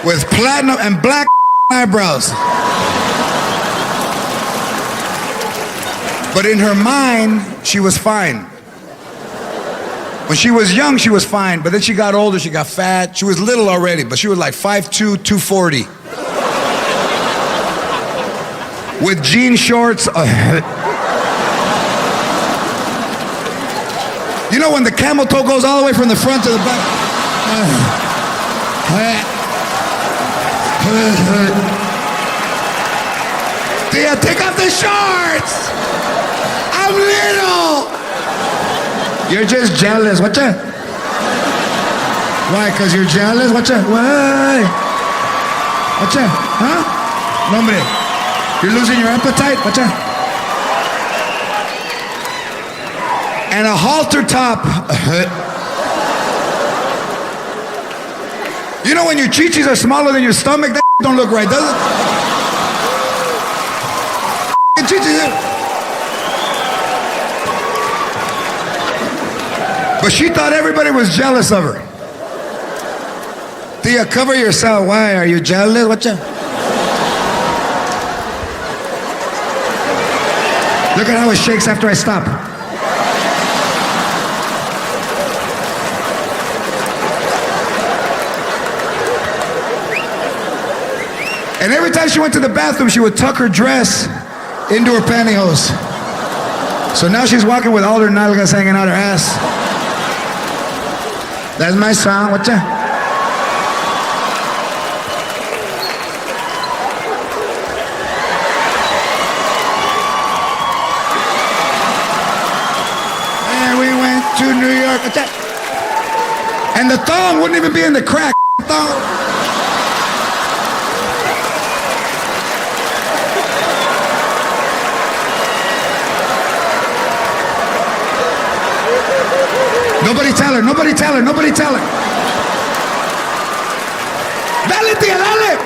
S1: With platinum and black eyebrows. But in her mind, she was fine. When she was young, she was fine, but then she got older, she got fat. She was little already, but she was like 5'2", 240. With jean shorts. You know when the camel toe goes all the way from the front to the back? Tia, take off the shorts! I'm little! You're just jealous. What's that? Why? Because you're jealous? What's that? Why? What's that? Huh? No, hombre. You're losing your appetite? What's that? And a halter top. You know when your chichis are smaller than your stomach? That don't look right, does it? Chichis. But she thought everybody was jealous of her. Tia, cover yourself. Why? Are you jealous? What's up? Look at how it shakes after I stop. And every time she went to the bathroom, she would tuck her dress into her pantyhose. So now she's walking with all her nalgas hanging out her ass. That's my song. What's that? And we went to New York. What's that? And the thong wouldn't even be in the crack. Thong. Nobody tell her, nobody tell her, nobody tell her. Dale, tía, dale.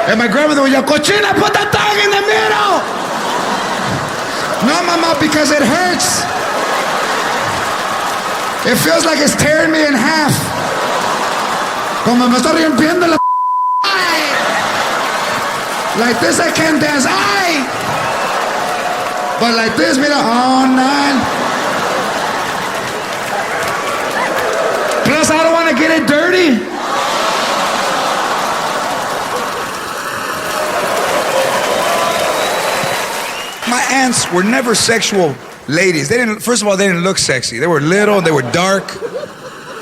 S1: And my grandmother would yell, Cochina, put that tongue in the middle. No, mama, because it hurts. It feels like it's tearing me in half. Como me está rompiendo la. Like this I can't dance, aye! But like this, mira, oh, man. Plus I don't want to get it dirty. My aunts were never sexual ladies. First of all, they didn't look sexy. They were little, they were dark.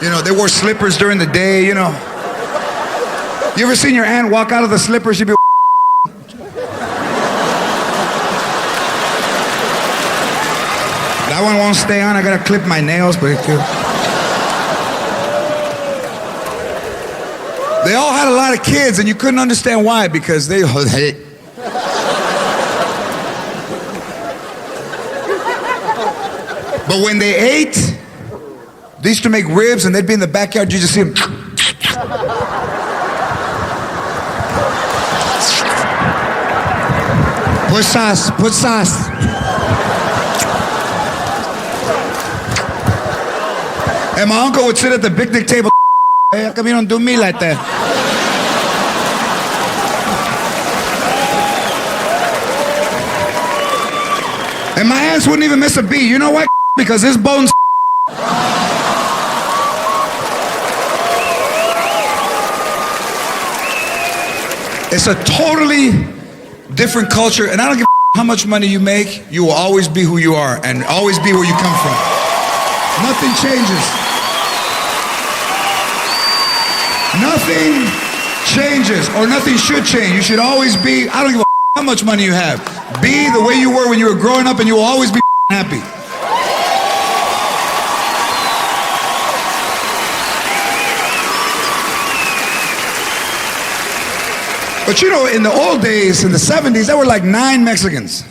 S1: You know, they wore slippers during the day, you know. You ever seen your aunt walk out of the slippers? She'd be that one won't stay on. I gotta clip my nails, but it could. They all had a lot of kids, and you couldn't understand why, because they. But when they ate, they used to make ribs, and they'd be in the backyard. You just see them. Put sauce. Put sauce. And my uncle would sit at the picnic table. Hey, how come you don't do me like that? And my aunts wouldn't even miss a beat. You know why? Because his bones. It's a totally different culture, and I don't give a how much money you make, you will always be who you are and always be where you come from. Nothing changes. Nothing changes, or nothing should change. You should always be, I don't give a how much money you have. Be the way you were when you were growing up, and you will always be happy. But you know, in the old days, in the 70s, there were like 9 Mexicans.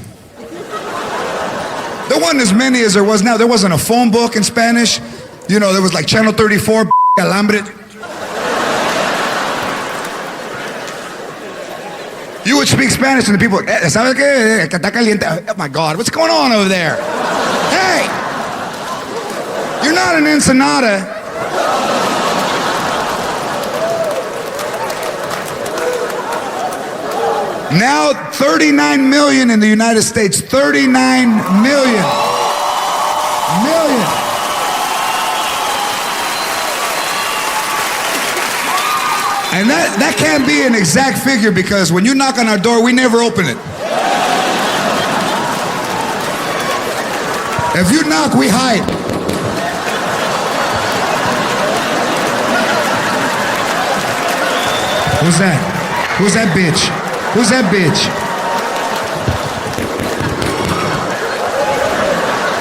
S1: There wasn't as many as there was now. There wasn't a phone book in Spanish. You know, there was like Channel 34, Alambre. You would speak Spanish and the people, ¿sabe qué? Que está caliente. Oh my God, what's going on over there? Hey, you're not an ensenada. Now 39 million in the United States. 39 million. And that can't be an exact figure, because when you knock on our door, we never open it. If you knock, we hide. Who's that? Who's that bitch? Who's that bitch?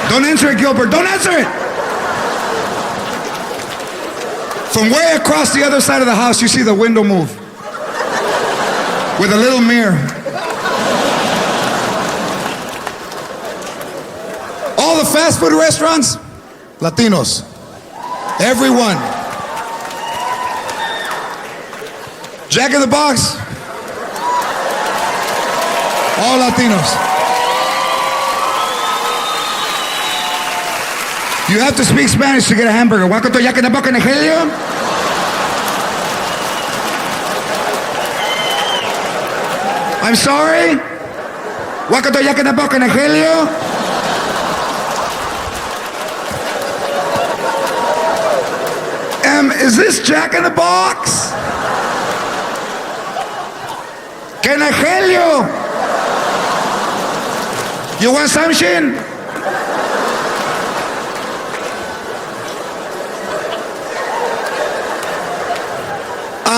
S1: Don't answer it, Gilbert. Don't answer it. From way across the other side of the house, you see the window move with a little mirror. All the fast food restaurants, Latinos. Everyone. Jack in the Box, all Latinos. You have to speak Spanish to get a hamburger. Welcome to Jack in the Box, Nigeria. I'm sorry? Welcome to Jack in the Box, Nigeria. Is this Jack in the Box? Que Nigeria. You want something?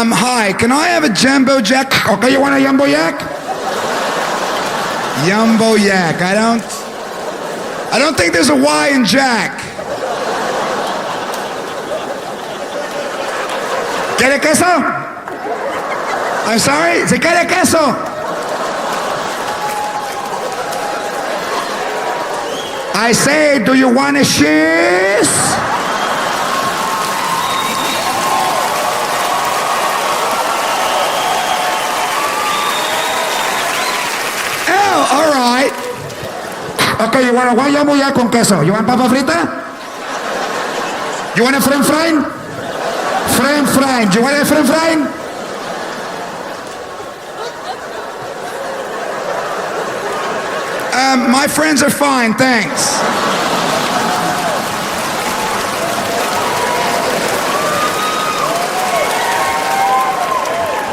S1: Hi, can I have a Jumbo Jack? Okay, you want a Jumbo Jack? Jumbo Jack. I don't think there's a Y in Jack. ¿Quiere queso? I'm sorry, ¿se quiere queso? I say, do you want a cheese? All right. Okay, you want a Jumbo Jack con queso? You want papa frita? You want a french fry? French fry. Do you want a french fry? My friends are fine, thanks.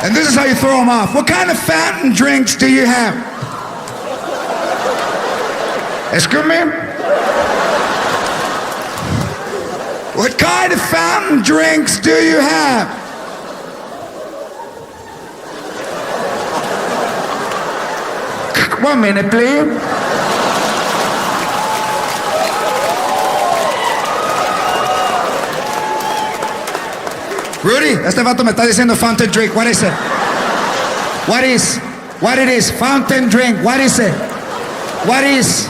S1: And this is how you throw them off. What kind of fountain drinks do you have?
S4: Excuse me? What kind of fountain drinks do you have? 1 minute, please. Rudy, este vato me está diciendo fountain drink. What is it? What it is? Fountain drink. What is it? What is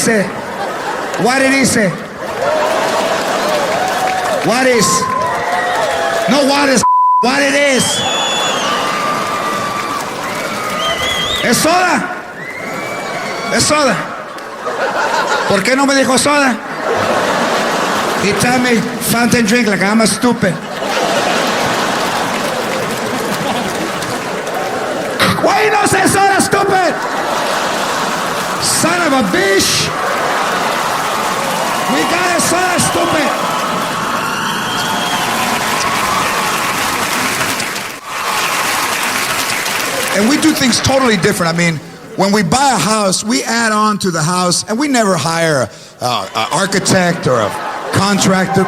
S4: it? What it is? What is? No, what is? What it is? Es soda. Es soda. ¿Por qué no me dijo soda? He told me fountain drink like I'm a stupid. Why you not say soda, stupid? Son of a bitch. We got a soda, stupid. And we do things totally different. I mean, when we buy a house, we add on to the house, and we never hire an architect or a contractor.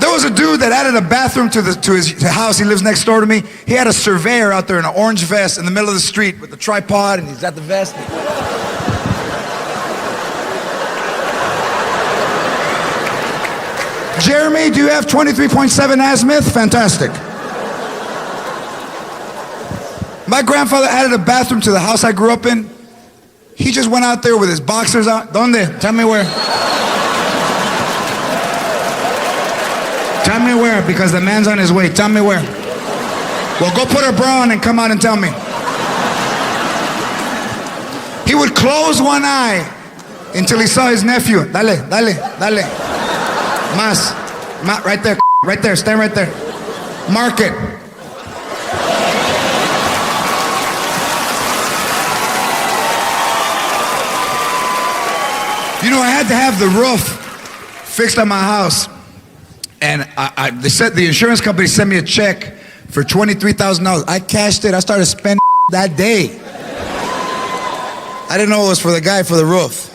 S4: There was a dude that added a bathroom to his house. He lives next door to me. He had a surveyor out there in an orange vest in the middle of the street with the tripod, and he's got the vest. Jeremy, do you have 23.7 azimuth? Fantastic. My grandfather added a bathroom to the house I grew up in. He just went out there with his boxers on. ¿Dónde? Tell me where. Tell me where, because the man's on his way. Tell me where. Well, go put a bra on and come out and tell me. He would close one eye until he saw his nephew. Dale. Más. Right there, stand right there. Mark it. You know, I had to have the roof fixed on my house, and they said the insurance company sent me a check for $23,000. I cashed it. I started spending that day. I didn't know it was for the guy for the roof.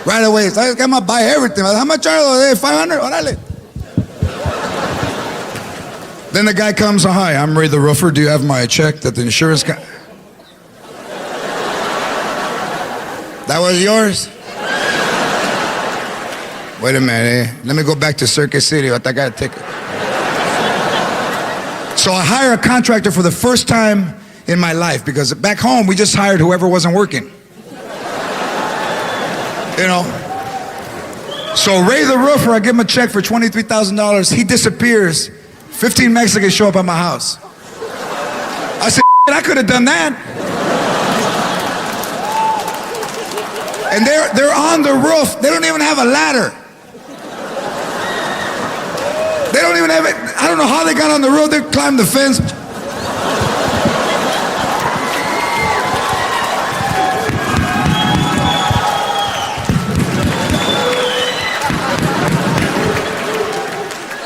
S4: Right away, so I got to buy everything. How much are they? 500? Orale. Then the guy comes, hi, I'm Ray the roofer. Do you have my check that the insurance company? That was yours? Wait a minute. Let me go back to Circuit City. I got a ticket. So I hire a contractor for the first time in my life, because back home we just hired whoever wasn't working. You know? So Ray the roofer, I give him a check for $23,000. He disappears. 15 Mexicans show up at my house. I said, I could have done that. And they're on the roof. They don't even have a ladder. They don't even have it. I don't know how they got on the roof. They climbed the fence.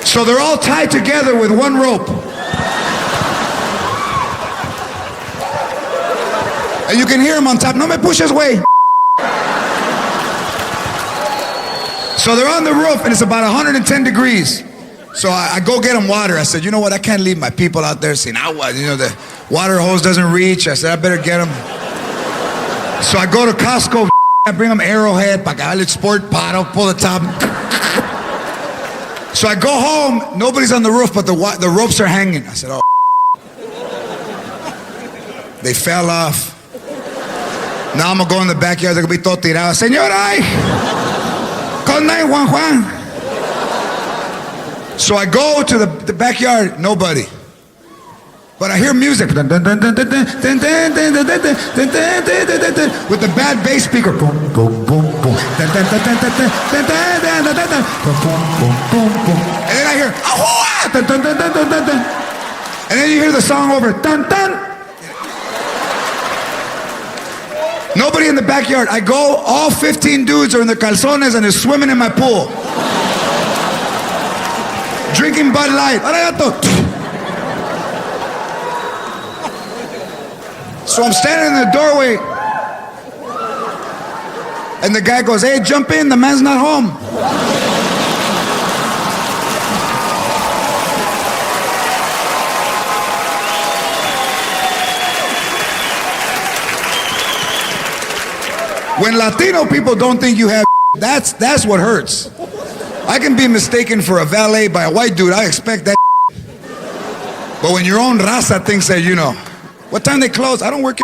S4: So they're all tied together with one rope. And you can hear them on top. No me pushes, way. So they're on the roof, and it's about 110 degrees. So I go get them water. I said, you know what? I can't leave my people out there saying, the water hose doesn't reach. I said, I better get them. So I go to Costco. I bring them Arrowhead, Pacale Sport Bottle, pull the top. So I go home. Nobody's on the roof, but the ropes are hanging. I said, oh. They fell off. Now I'm going to go in the backyard. They're going to be todo tirado. Señora, con Juan. So I go to the backyard, nobody. But I hear music. With the bad bass speaker. Boom, boom, boom, boom. And then I hear, and then you hear the song over. Nobody in the backyard. I go, all 15 dudes are in their calzones and they're swimming in my pool. Drinking Bud Light. So I'm standing in the doorway, and the guy goes, "Hey, jump in, the man's not home." When Latino people don't think you have, that's what hurts. I can be mistaken for a valet by a white dude, I expect that. But when your own raza thinks that, you know, what time they close? I don't work.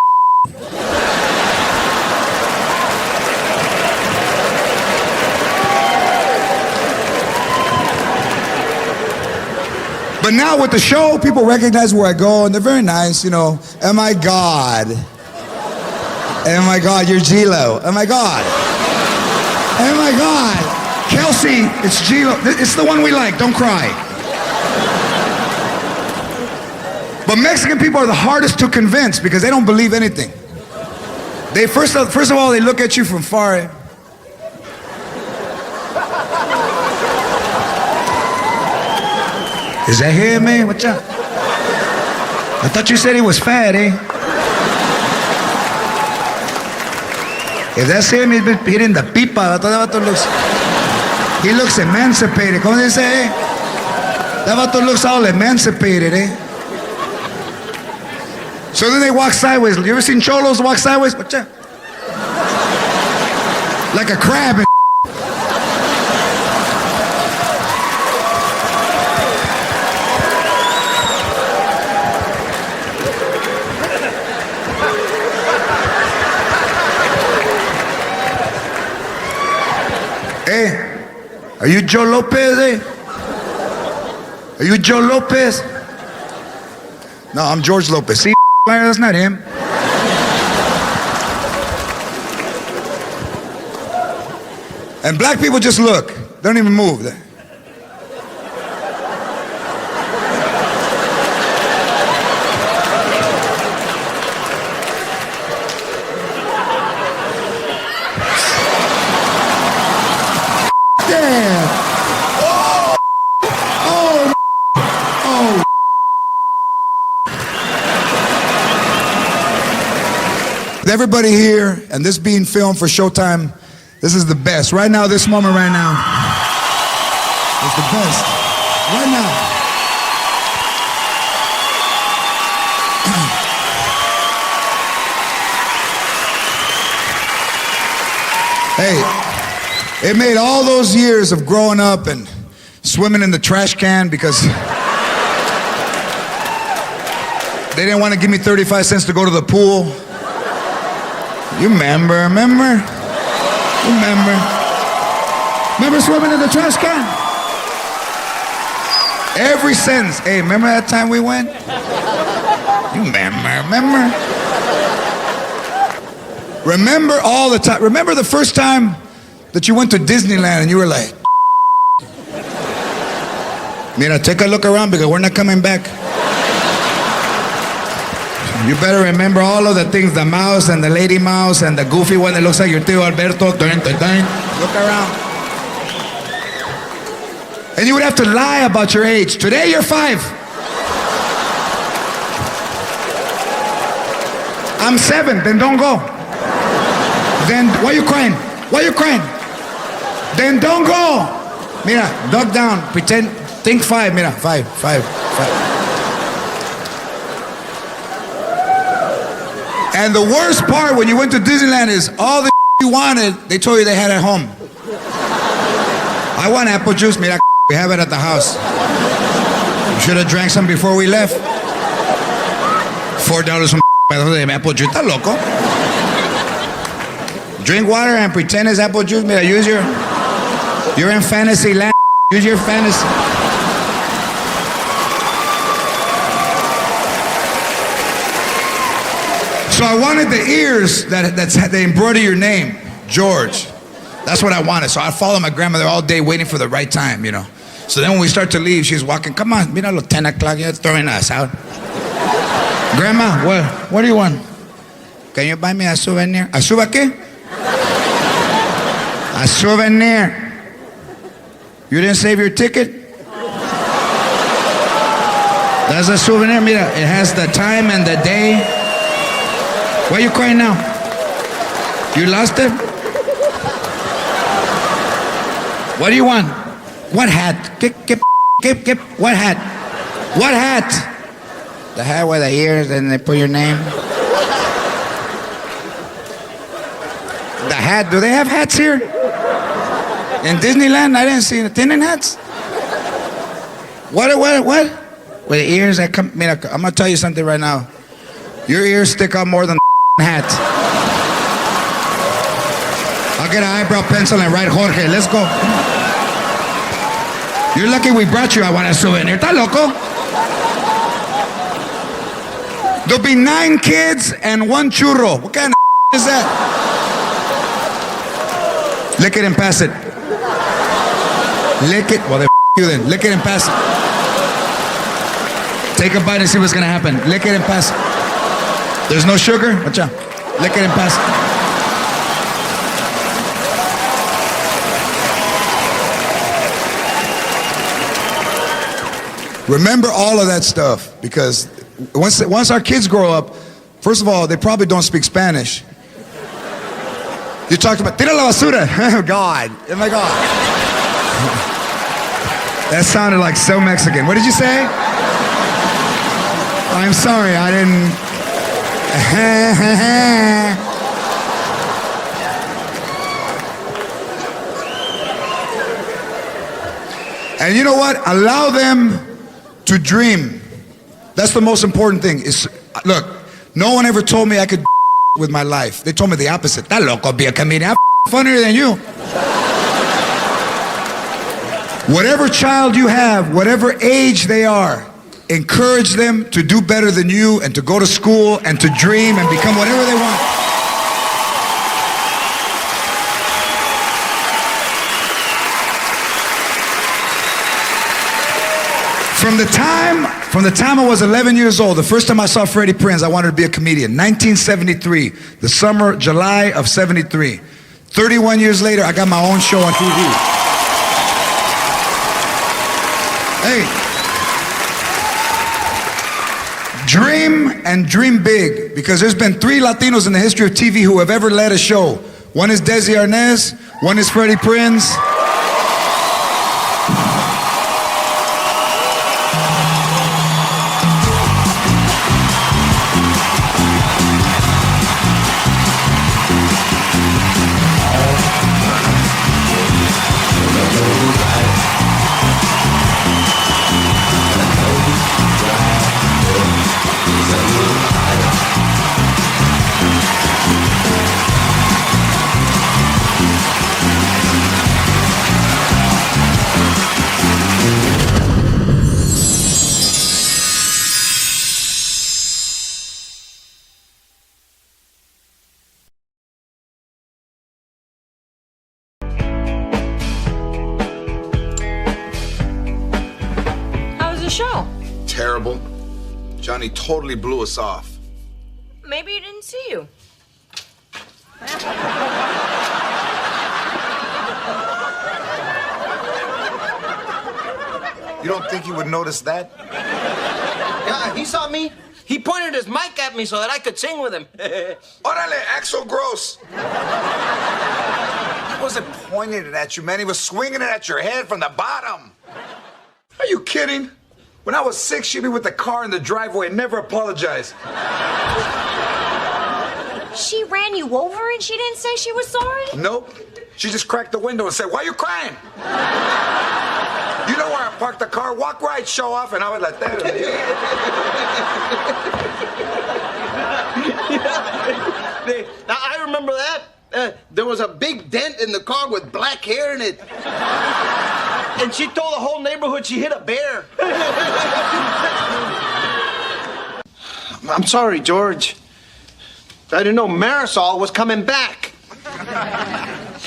S4: But now with the show, people recognize where I go, and they're very nice, you know. Oh my God. Oh my God, you're G-Lo. Oh my God. Oh my God. Kelsey, it's G-Lo. It's the one we like, don't cry. But Mexican people are the hardest to convince because they don't believe anything. They first of all, they look at you from far. Is that him, man? What's up? I thought you said he was fat, eh? If that's him, he's been hitting the pipa. He looks emancipated. ¿Cómo se dice? That vato looks all emancipated, eh? So then they walk sideways. You ever seen cholos walk sideways? What's that? Like a crab. Hey, are you Joe Lopez, eh? Are you Joe Lopez? No, I'm George Lopez. See, that's not him. And black people just look. They don't even move. Everybody here, and this being filmed for Showtime, this is the best. Right now, this moment right now is the best. Right now. Hey, it made all those years of growing up and swimming in the trash can because they didn't want to give me 35 cents to go to the pool. You remember? Remember swimming in the trash can? Every sentence. Hey, remember that time we went? You remember? Remember all the time. Remember the first time that you went to Disneyland and you were like, Mira, take a look around because we're not coming back. You better remember all of the things, the mouse and the lady mouse and the goofy one that looks like your tío Alberto. Look around. And you would have to lie about your age. Today you're 5. I'm 7, then don't go. Then, why you crying? Why you crying? Then don't go. Mira, duck down, pretend, think 5, mira, 5. And the worst part when you went to Disneyland is all the you wanted, they told you they had at home. I want apple juice, mira, we have it at the house. You should have drank some before we left. $4 some apple juice, está loco. Drink water and pretend it's apple juice, mira, you're in fantasy land, use your fantasy. So I wanted the ears that they embroider your name, George. That's what I wanted. So I followed my grandmother all day waiting for the right time, you know. So then when we start to leave, she's walking, come on, mira, 10 o'clock, you're throwing us out. Grandma, what do you want? Can you buy me a souvenir? ¿A suba qué? A souvenir. You didn't save your ticket? That's a souvenir, mira, it has the time and the day. Why are you crying now? You lost it? What do you want? What hat? Get. What hat? What hat? The hat with the ears and they put your name. The hat, do they have hats here? In Disneyland, I didn't see tinning hats. What? With ears that come, mira, I'm gonna tell you something right now. Your ears stick out more than the hat. I'll get an eyebrow pencil and write Jorge, let's go. You're lucky we brought you, I want a souvenir. ¿Está loco? There'll be 9 kids and 1 churro. What kind of is that? Lick it and pass it. Lick it. Well, then you then. Lick it and pass it. Take a bite and see what's gonna happen. Lick it and pass it. There's no sugar? Watch out. Lick it and pass it. Remember all of that stuff, because once our kids grow up, first of all, they probably don't speak Spanish. You talked about, tira la basura. Oh, God. Oh, my God. That sounded like so Mexican. What did you say? I'm sorry, I didn't. And you know what? Allow them to dream. That's the most important thing. Look, no one ever told me I could with my life. They told me the opposite. That loco, be a comedian. I'm funnier than you. Whatever child you have, whatever age they are, encourage them to do better than you and to go to school and to dream and become whatever they want. From the time I was 11 years old, the first time I saw Freddie Prinze, I wanted to be a comedian. 1973, the summer, July of 73. 31 years later, I got my own show on TV. Hey, dream and dream big, because there's been 3 Latinos in the history of TV who have ever led a show. One is Desi Arnaz, one is Freddie Prinze.
S5: Show?
S4: Terrible. Johnny totally blew us off.
S5: Maybe he didn't see you.
S4: You don't think he would notice that?
S6: Yeah, he saw me. He pointed his mic at me so that I could sing with him.
S4: Orale, act so gross. He wasn't pointing it at you, man. He was swinging it at your head from the bottom. Are you kidding? When I was 6, she'd be with the car in the driveway and never apologize.
S5: She ran you over and she didn't say she was sorry?
S4: Nope. She just cracked the window and said, "Why are you crying?" You know where I parked the car? Walk right, show off, and I was like that.
S6: Now, I remember that. There was a big dent in the car with black hair in it. And she told the whole neighborhood she hit a bear. I'm sorry, George. I didn't know Marisol was coming back.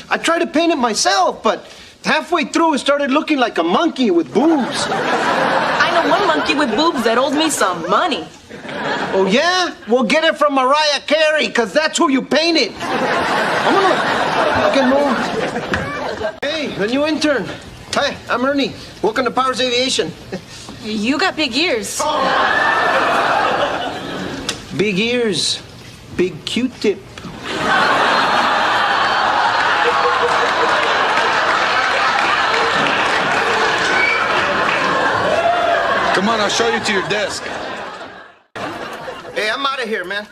S6: I tried to paint it myself, but halfway through it started looking like a monkey with boobs.
S5: I know one monkey with boobs that owes me some money.
S6: Oh, yeah? We'll get it from Mariah Carey, because that's who you painted. Get more. Hey, a new intern. Hi, I'm Ernie. Welcome to Powers Aviation.
S5: You got big ears.
S6: Big ears. big Q-tip.
S4: Come on, I'll show you to your desk.
S6: Hey, I'm out of here, man.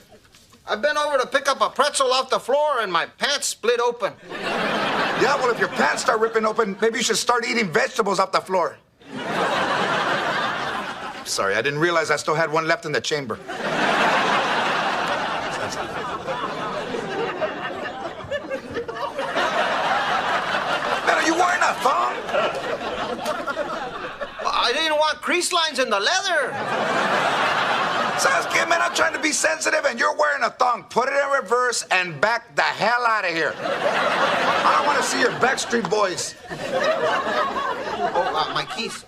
S6: I've been over to pick up a pretzel off the floor and my pants split open.
S4: Yeah, well, if your pants start ripping open, maybe you should start eating vegetables off the floor. Sorry, I didn't realize I still had one left in the chamber. Man, are you wearing a thong?
S6: I didn't want crease lines in the leather.
S4: Saskia, man, I'm trying to be sensitive and you're wearing a thong. Put it in reverse and back the hell out of here. I don't want to see your Backstreet Boys.
S6: Oh, my keys.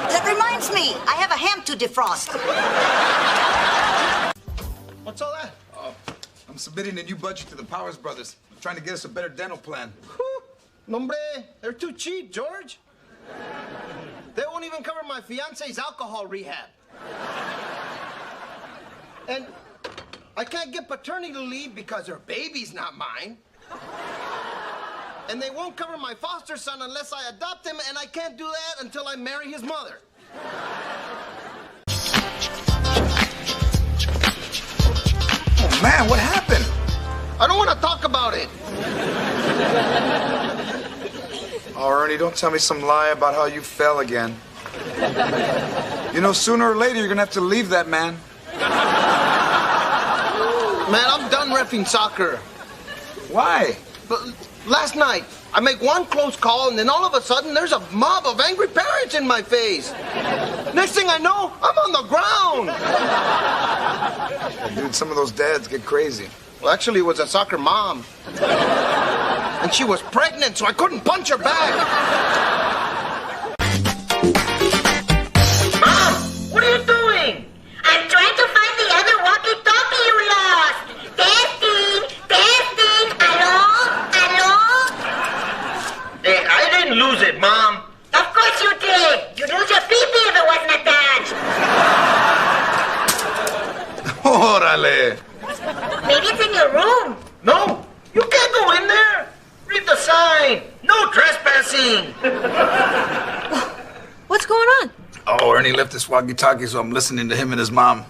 S7: That reminds me, I have a ham to defrost.
S6: What's all that?
S4: I'm submitting a new budget to the Powers Brothers. I'm trying to get us a better dental plan.
S6: Nombre, they're too cheap, George. They won't even cover my fiance's alcohol rehab. And I can't get paternity leave because her baby's not mine. And they won't cover my foster son unless I adopt him, and I can't do that until I marry his mother.
S4: Oh, man, what happened?
S6: I don't want to talk about it.
S4: Oh, Ernie, don't tell me some lie about how you fell again. You know, sooner or later, you're going to have to leave that man.
S6: Man, I'm done reffing soccer.
S4: Why?
S6: But last night, I make one close call, and then all of a sudden, there's a mob of angry parents in my face. Next thing I know, I'm on the ground.
S4: Dude, some of those dads get crazy.
S6: Well, actually, it was a soccer mom. And she was pregnant, so I couldn't punch her back.
S8: Mom, what are you doing? I'm trying to find the other walkie-talkie you lost. Testing, testing. Hello? Hello?
S6: Hey, I didn't lose it, Mom.
S8: Of course you did. You'd lose your pee-pee if it wasn't attached.
S4: Órale.
S8: Maybe it's in your room.
S6: No, you can't go in there. Read the sign. No trespassing.
S9: What's going on?
S4: Oh, Ernie left his walkie-talkie, so I'm listening to him and his mom.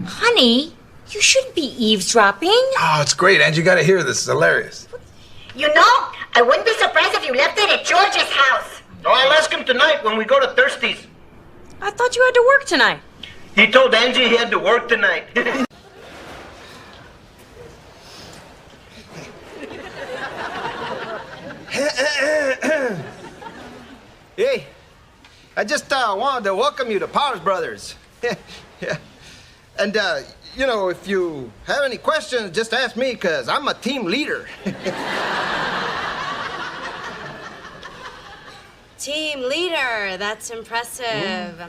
S9: Honey, you shouldn't be eavesdropping.
S4: Oh, it's great, Angie. You got to hear this. It's hilarious.
S8: You know, I wouldn't be surprised if you left it at George's house.
S6: No, I'll ask him tonight when we go to Thirsty's.
S9: I thought you had to work tonight.
S6: He told Angie he had to work tonight. Hey, I just wanted to welcome you to Powers Brothers. Yeah. And, you know, if you have any questions, just ask me, because I'm a team leader.
S9: Team leader, that's impressive.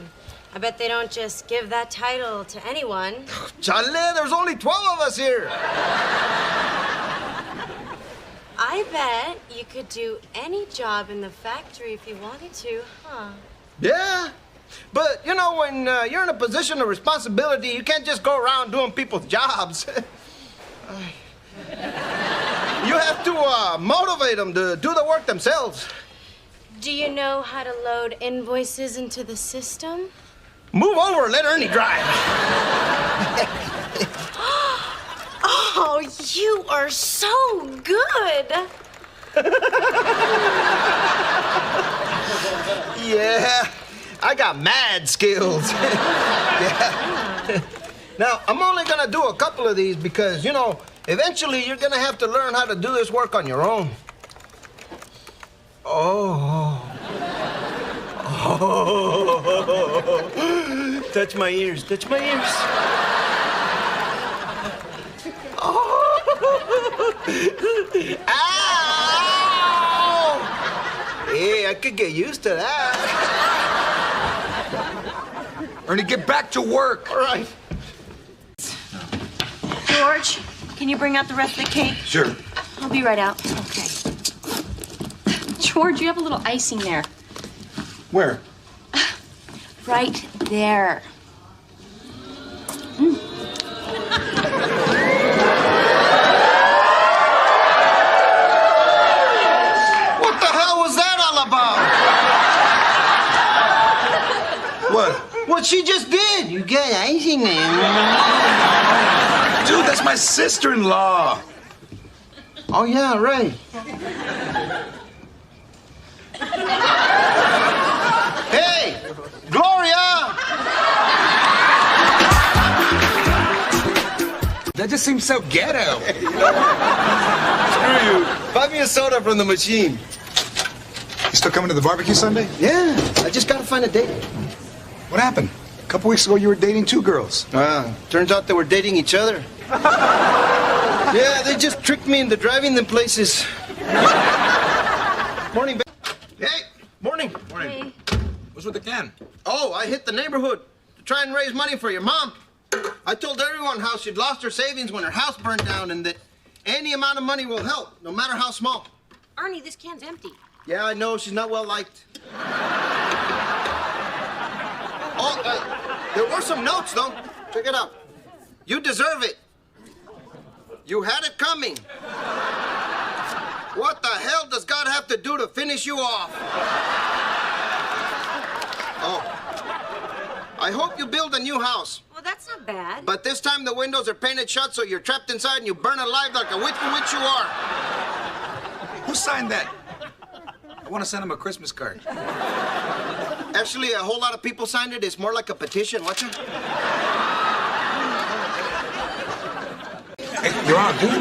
S9: I bet they don't just give that title to anyone.
S6: Chale, there's only 12 of us here.
S9: I bet you could do any job in the factory if you wanted to, huh?
S6: Yeah. But, you know, when you're in a position of responsibility, you can't just go around doing people's jobs. You have to motivate them to do the work themselves.
S9: Do you know how to load invoices into the system?
S6: Move over, let Ernie drive.
S9: Oh, you are so good.
S6: Yeah, I got mad skills. Yeah. Now, I'm only gonna do a couple of these because, you know, eventually you're gonna have to learn how to do this work on your own. Oh. Touch my ears, touch my ears. Oh. Ow! Hey, I could get used to that.
S4: Ernie, get back to work.
S6: All right.
S5: George, can you bring out the rest of the cake?
S4: Sure.
S5: I'll be right out.
S10: Okay. George, you have a little icing there.
S4: Where?
S10: Right there.
S1: Dude, that's my sister-in-law.
S6: Oh, yeah, right. Hey, Gloria!
S4: That just seems so ghetto.
S10: Screw you. Buy me a soda from the machine.
S4: You still coming to the barbecue Sunday?
S6: Yeah, I just gotta find a date.
S4: What happened? A couple weeks ago, you were dating 2 girls.
S6: Turns out they were dating each other. Yeah, they just tricked me into driving them places. Morning, babe. Hey, morning.
S9: Hey.
S1: What's with the can?
S6: Oh, I hit the neighborhood to try and raise money for your mom. I told everyone how she'd lost her savings when her house burned down and that any amount of money will help, no matter how small.
S9: Ernie, this can's empty.
S6: Yeah, I know. She's not well liked. Oh, there were some notes, though. Check it out. You deserve it. You had it coming. What the hell does God have to do to finish you off? Oh. I hope you build a new house.
S9: Well, that's not bad.
S6: But this time the windows are painted shut so you're trapped inside and you burn alive like a witch you are.
S1: Who signed that? I want to send him a Christmas card.
S6: Actually, a whole lot of people signed it. It's more like a petition. Watch it.
S1: Hey, you're on, dude.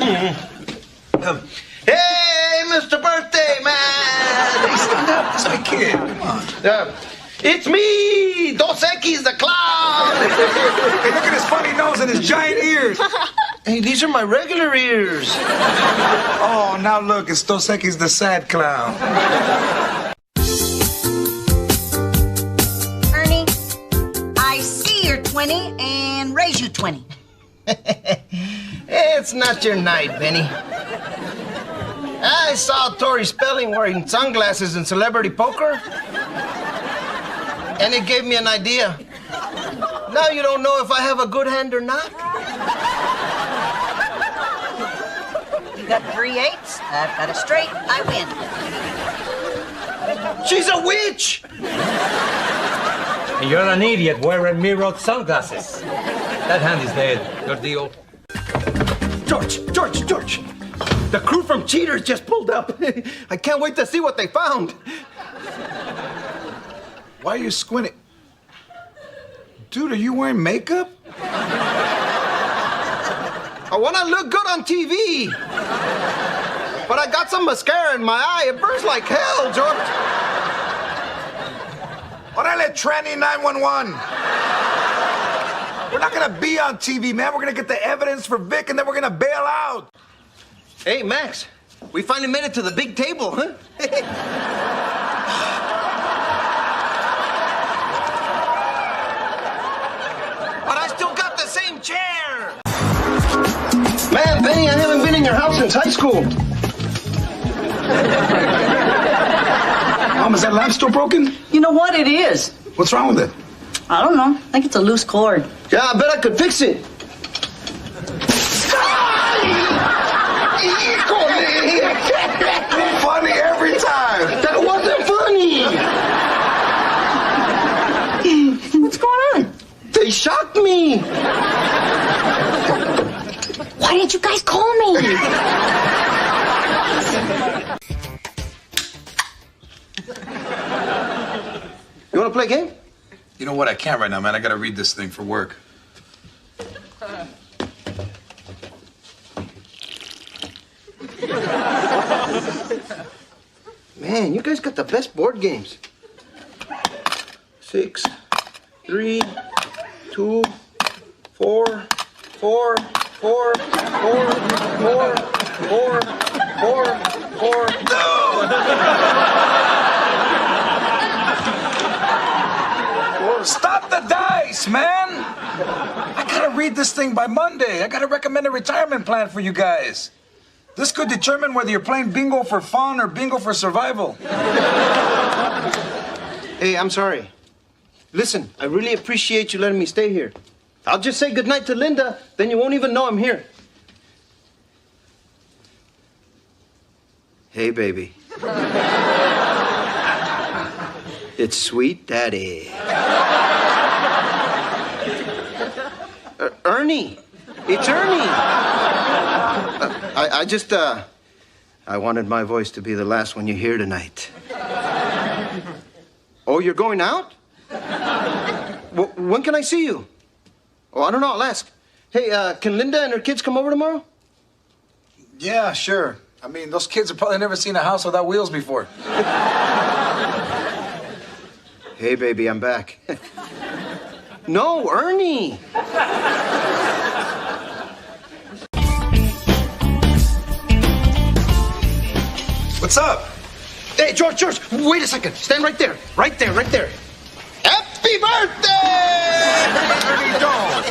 S6: Hey, Mr. Birthday Man!
S1: Hey, stand up. That's my kid. Come on.
S6: It's me, Dos Equis the clown.
S1: Hey, look at his funny nose and his giant ears.
S6: Hey, these are my regular ears.
S1: Oh, now look, it's Dos Equis the sad clown.
S7: Ernie, I see you're 20 and raise you 20.
S6: It's not your night, Benny. I saw Tori Spelling wearing sunglasses in Celebrity Poker, and it gave me an idea. Now you don't know if I have a good hand or not.
S7: You got 3 8s. I've got a straight. I win.
S6: She's a witch!
S11: You're an idiot wearing mirrored sunglasses. That hand is dead. Your deal.
S6: George! The crew from Cheaters just pulled up. I can't wait to see what they found.
S1: Why are you squinting? Dude, are you wearing makeup?
S6: I want to look good on TV. But I got some mascara in my eye. It burns like hell, George.
S1: Orale, tranny 911. We're not gonna be on TV, man. We're gonna get the evidence for Vic and then we're gonna bail out.
S6: Hey, Max, we finally made it to the big table, huh? But I still got the same chair. Man, Benny, I haven't been in your house since high school.
S1: Mom, is that lamp still broken?
S7: You know what it is?
S1: What's wrong with it?
S7: I don't know. I think it's a loose cord.
S6: Yeah, I bet I could fix it.
S1: Funny every time.
S6: That wasn't funny.
S7: What's going on?
S6: They shocked me.
S7: Why didn't you guys call me?
S6: You want to play a game?
S1: You know what? I can't right now, man. I gotta read this thing for work.
S6: Man, you guys got the best board games. 6, 3, 2, 4, 4, 4, 4, 4, 4, 4, 4.
S1: Stop the dice, man! I gotta read this thing by Monday. I gotta recommend a retirement plan for you guys. This could determine whether you're playing bingo for fun or bingo for survival.
S6: Hey, I'm sorry. Listen, I really appreciate you letting me stay here. I'll just say goodnight to Linda, then you won't even know I'm here. Hey, baby. It's Sweet Daddy. Ernie. It's Ernie. I wanted my voice to be the last one you hear tonight. Oh, you're going out? When can I see you? Oh, I don't know. I'll ask. Hey, can Linda and her kids come over tomorrow?
S1: Yeah, sure. I mean, those kids have probably never seen a house without wheels before.
S6: Hey, baby, I'm back. No, Ernie.
S1: What's up?
S6: Hey, George, wait a second. Stand right there. Right there. Happy birthday! Ernie, don't.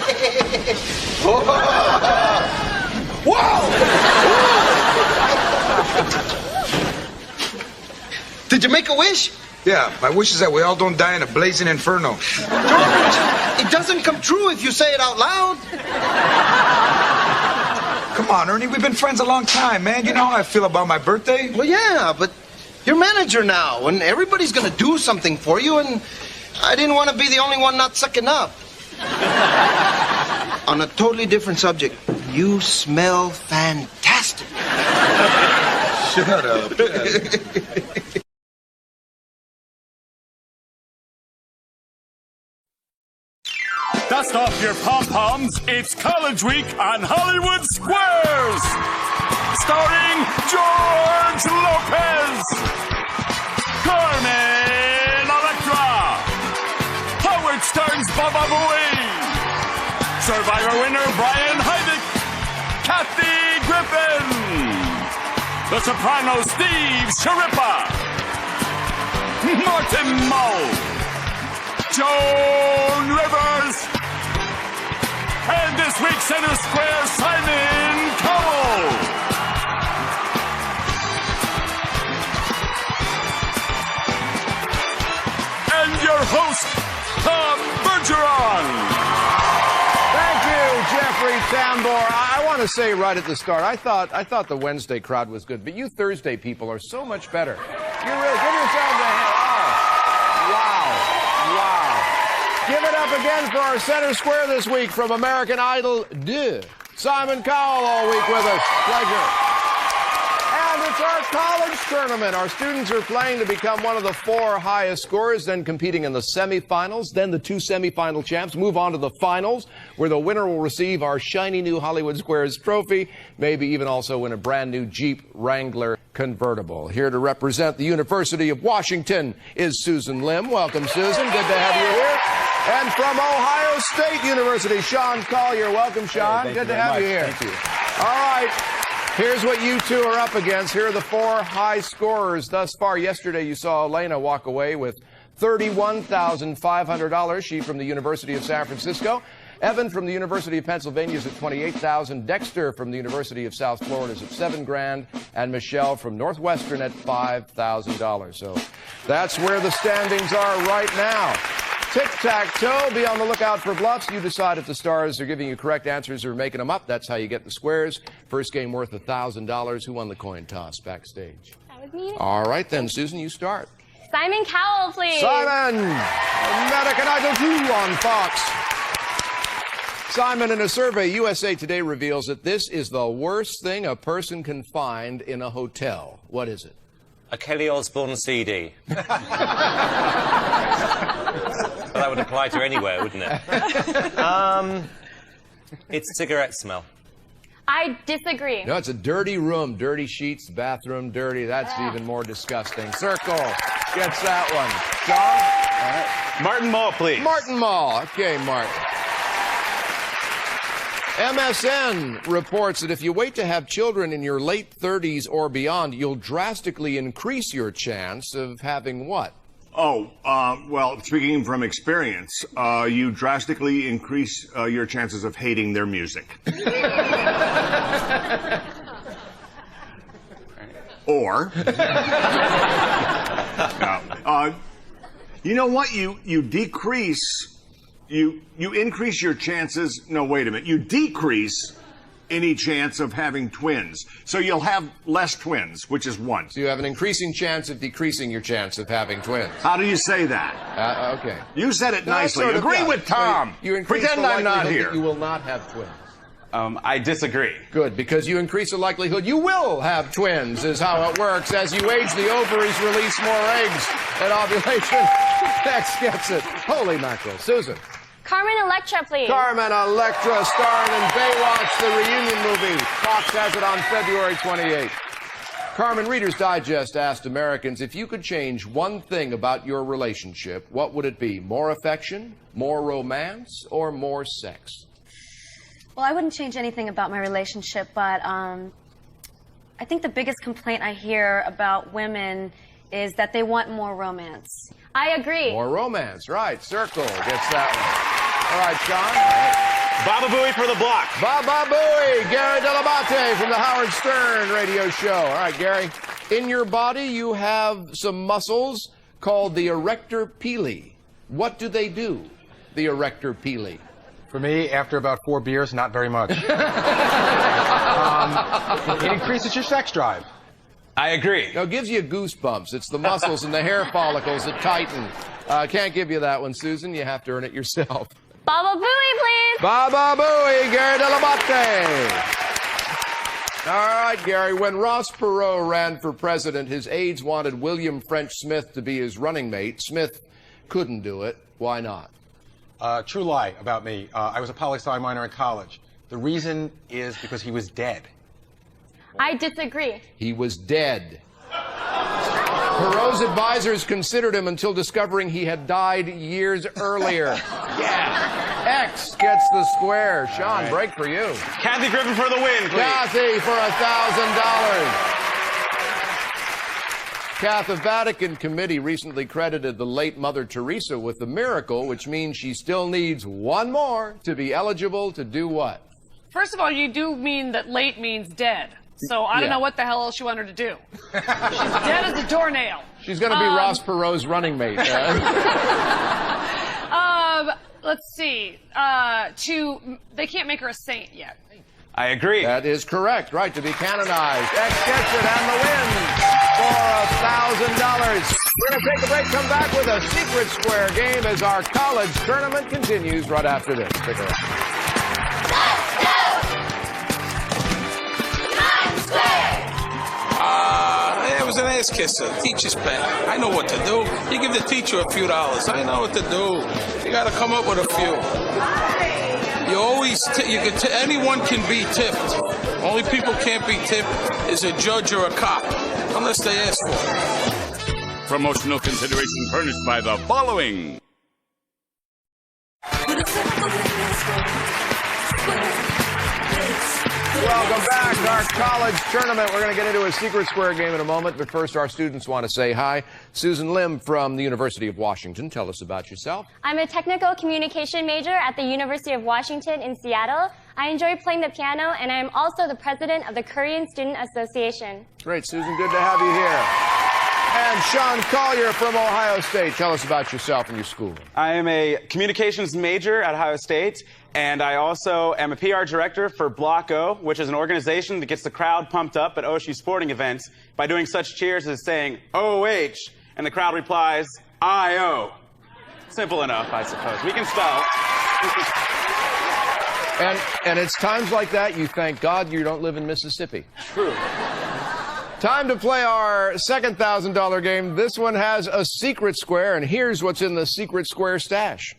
S6: Whoa! Did you make a wish?
S4: Yeah, my wish is that we all don't die in a blazing inferno.
S6: George, it doesn't come true if you say it out loud.
S4: Come on, Ernie, we've been friends a long time, man. You know how I feel about my birthday?
S6: Well, yeah, but you're manager now, and everybody's gonna do something for you, and I didn't want to be the only one not sucking up. On a totally different subject, you smell fantastic.
S4: Shut up.
S12: Dust off your pom-poms. It's College Week on Hollywood Squares. Starring George Lopez, Carmen Electra, Howard Stern's Baba Booey, Survivor winner Brian Heidick, Kathy Griffin, The Soprano Steve Sharippa, Martin Mull, Joan Rivers, and this week's Center Square, Simon Cowell. And your host, Tom Bergeron.
S13: Thank you, Jeffrey Tambor. I want to say right at the start, I thought the Wednesday crowd was good, but you Thursday people are so much better. You really give yourselves a hand. Oh, wow. Give it up again for our Center Square this week from American Idol 2. Simon Cowell all week with us. Pleasure. And it's our college tournament. Our students are playing to become one of the 4 highest scorers, then competing in the semifinals. Then the 2 semifinal champs move on to the finals, where the winner will receive our shiny new Hollywood Squares trophy, maybe even also win a brand new Jeep Wrangler convertible. Here to represent the University of Washington is Susan Lim. Welcome, Susan. Good to have you here. And from Ohio State University, Sean Collier. Welcome, Sean.
S14: Hey,
S13: good to have you here.
S14: Thank you.
S13: All right. Here's what you two are up against. Here are the 4 high scorers thus far. Yesterday, you saw Elena walk away with $31,500. She from the University of San Francisco. Evan from the University of Pennsylvania is at $28,000. Dexter from the University of South Florida is at $7,000, and Michelle from Northwestern at $5,000. So that's where the standings are right now. Tic-tac-toe, be on the lookout for bluffs. You decide if the stars are giving you correct answers or making them up. That's how you get the squares. First game worth $1,000. Who won the coin toss backstage?
S15: That was me.
S13: All right then, Susan, you start.
S15: Simon Cowell, please.
S13: Simon! American Idol 2 on Fox. Simon, in a survey, USA Today reveals that this is the worst thing a person can find in a hotel. What is it?
S16: A Kelly Osbourne CD. That would apply to anywhere, wouldn't it? It's cigarette smell.
S15: I disagree.
S13: No, it's a dirty room. Dirty sheets, bathroom, dirty. That's even more disgusting. Circle gets that one. John? All right.
S16: Martin Mull, please.
S13: Martin Mull. Okay, Martin. MSN reports that if you wait to have children in your late 30s or beyond, you'll drastically increase your chance of having what?
S17: Well, speaking from experience, you drastically increase your chances of hating their music. Or, you know what? You decrease, you increase your chances. No, wait a minute. You decrease any chance of having twins. So you'll have less twins, which is 1.
S13: So you have an increasing chance of decreasing your chance of having twins.
S17: How do you say that?
S13: Okay.
S17: You said it nicely.
S13: Sort of,
S17: Agree
S13: yeah.
S17: with Tom.
S13: You increase
S17: Pretend
S13: the
S17: I'm not
S13: likelihood
S17: here.
S13: that you will not have twins.
S16: I disagree.
S13: Good, because you increase the likelihood you will have twins, is how it works. As you age, the ovaries release more eggs at ovulation. Next gets it. Holy mackerel. Susan.
S15: Carmen Electra, please.
S13: Carmen Electra, starring in Baywatch, the reunion movie. Fox has it on February 28th. Carmen, Reader's Digest asked Americans, if you could change one thing about your relationship, what would it be? More affection, more romance, or more sex?
S14: Well, I wouldn't change anything about my relationship, but I think the biggest complaint I hear about women is that they want more romance.
S15: I agree.
S13: More romance, right. Circle gets that one. All right, Sean.
S16: Baba Booey for the block.
S13: Baba Booey, Gary Delabate from the Howard Stern radio show. All right, Gary. In your body, you have some muscles called the erector pili. What do they do, the erector pili?
S18: For me, after about 4 beers, not very much. It increases your sex drive.
S16: I agree.
S13: No, it gives you goosebumps. It's the muscles and the hair follicles that tighten. Can't give you that one, Susan. You have to earn it yourself.
S15: Baba Booey, please.
S13: Baba Booey, Gary Delabate. All right, Gary. When Ross Perot ran for president, his aides wanted William French Smith to be his running mate. Smith couldn't do it. Why not?
S18: True lie about me. I was a poli-sci minor in college. The reason is because he was dead.
S15: I disagree.
S13: He was dead. Perot's advisors considered him until discovering he had died years earlier. Yeah. X gets the square. Sean, right. Break for you.
S16: Kathy Griffin for the win, please.
S13: Kathy for $1,000. Kath, the Vatican committee recently credited the late Mother Teresa with the miracle, which means she still needs one more to be eligible to do what?
S19: First of all, you do mean that late means dead. So I don't know what the hell else you want her to do. She's dead as a doornail.
S13: She's going to be Ross Perot's running mate.
S19: Let's see. They can't make her a saint yet.
S16: I agree.
S13: That is correct. Right, to be canonized. X gets it and the win for $1,000. We're going to take a break, come back with a secret square game as our college tournament continues right after this. Stick around.
S20: It was an ass kisser, teacher's pet. I know what to do. You give the teacher a few dollars. I know what to do. You got to come up with a few. You always, anyone can be tipped. Only people can't be tipped is a judge or a cop, unless they ask for it.
S12: Promotional consideration furnished by the following.
S13: Welcome back to our college tournament. We're going to get into a secret square game in a moment, but first our students want to say hi. Susan Lim from the University of Washington, tell us about yourself.
S15: I'm a technical communication major at the University of Washington in Seattle. I enjoy playing the piano, and I am also the president of the Korean Student Association.
S13: Great, Susan. Good to have you here. And Sean Collier from Ohio State. Tell us about yourself and your school.
S21: I am a communications major at Ohio State, and I also am a PR director for Block O, which is an organization that gets the crowd pumped up at OSU sporting events by doing such cheers as saying OH, and the crowd replies I-O. Simple enough, I suppose. We can spell.
S13: And it's times like that you thank God you don't live in Mississippi.
S21: True.
S13: Time to play our second $1,000 game. This one has a secret square, and here's what's in the secret square stash.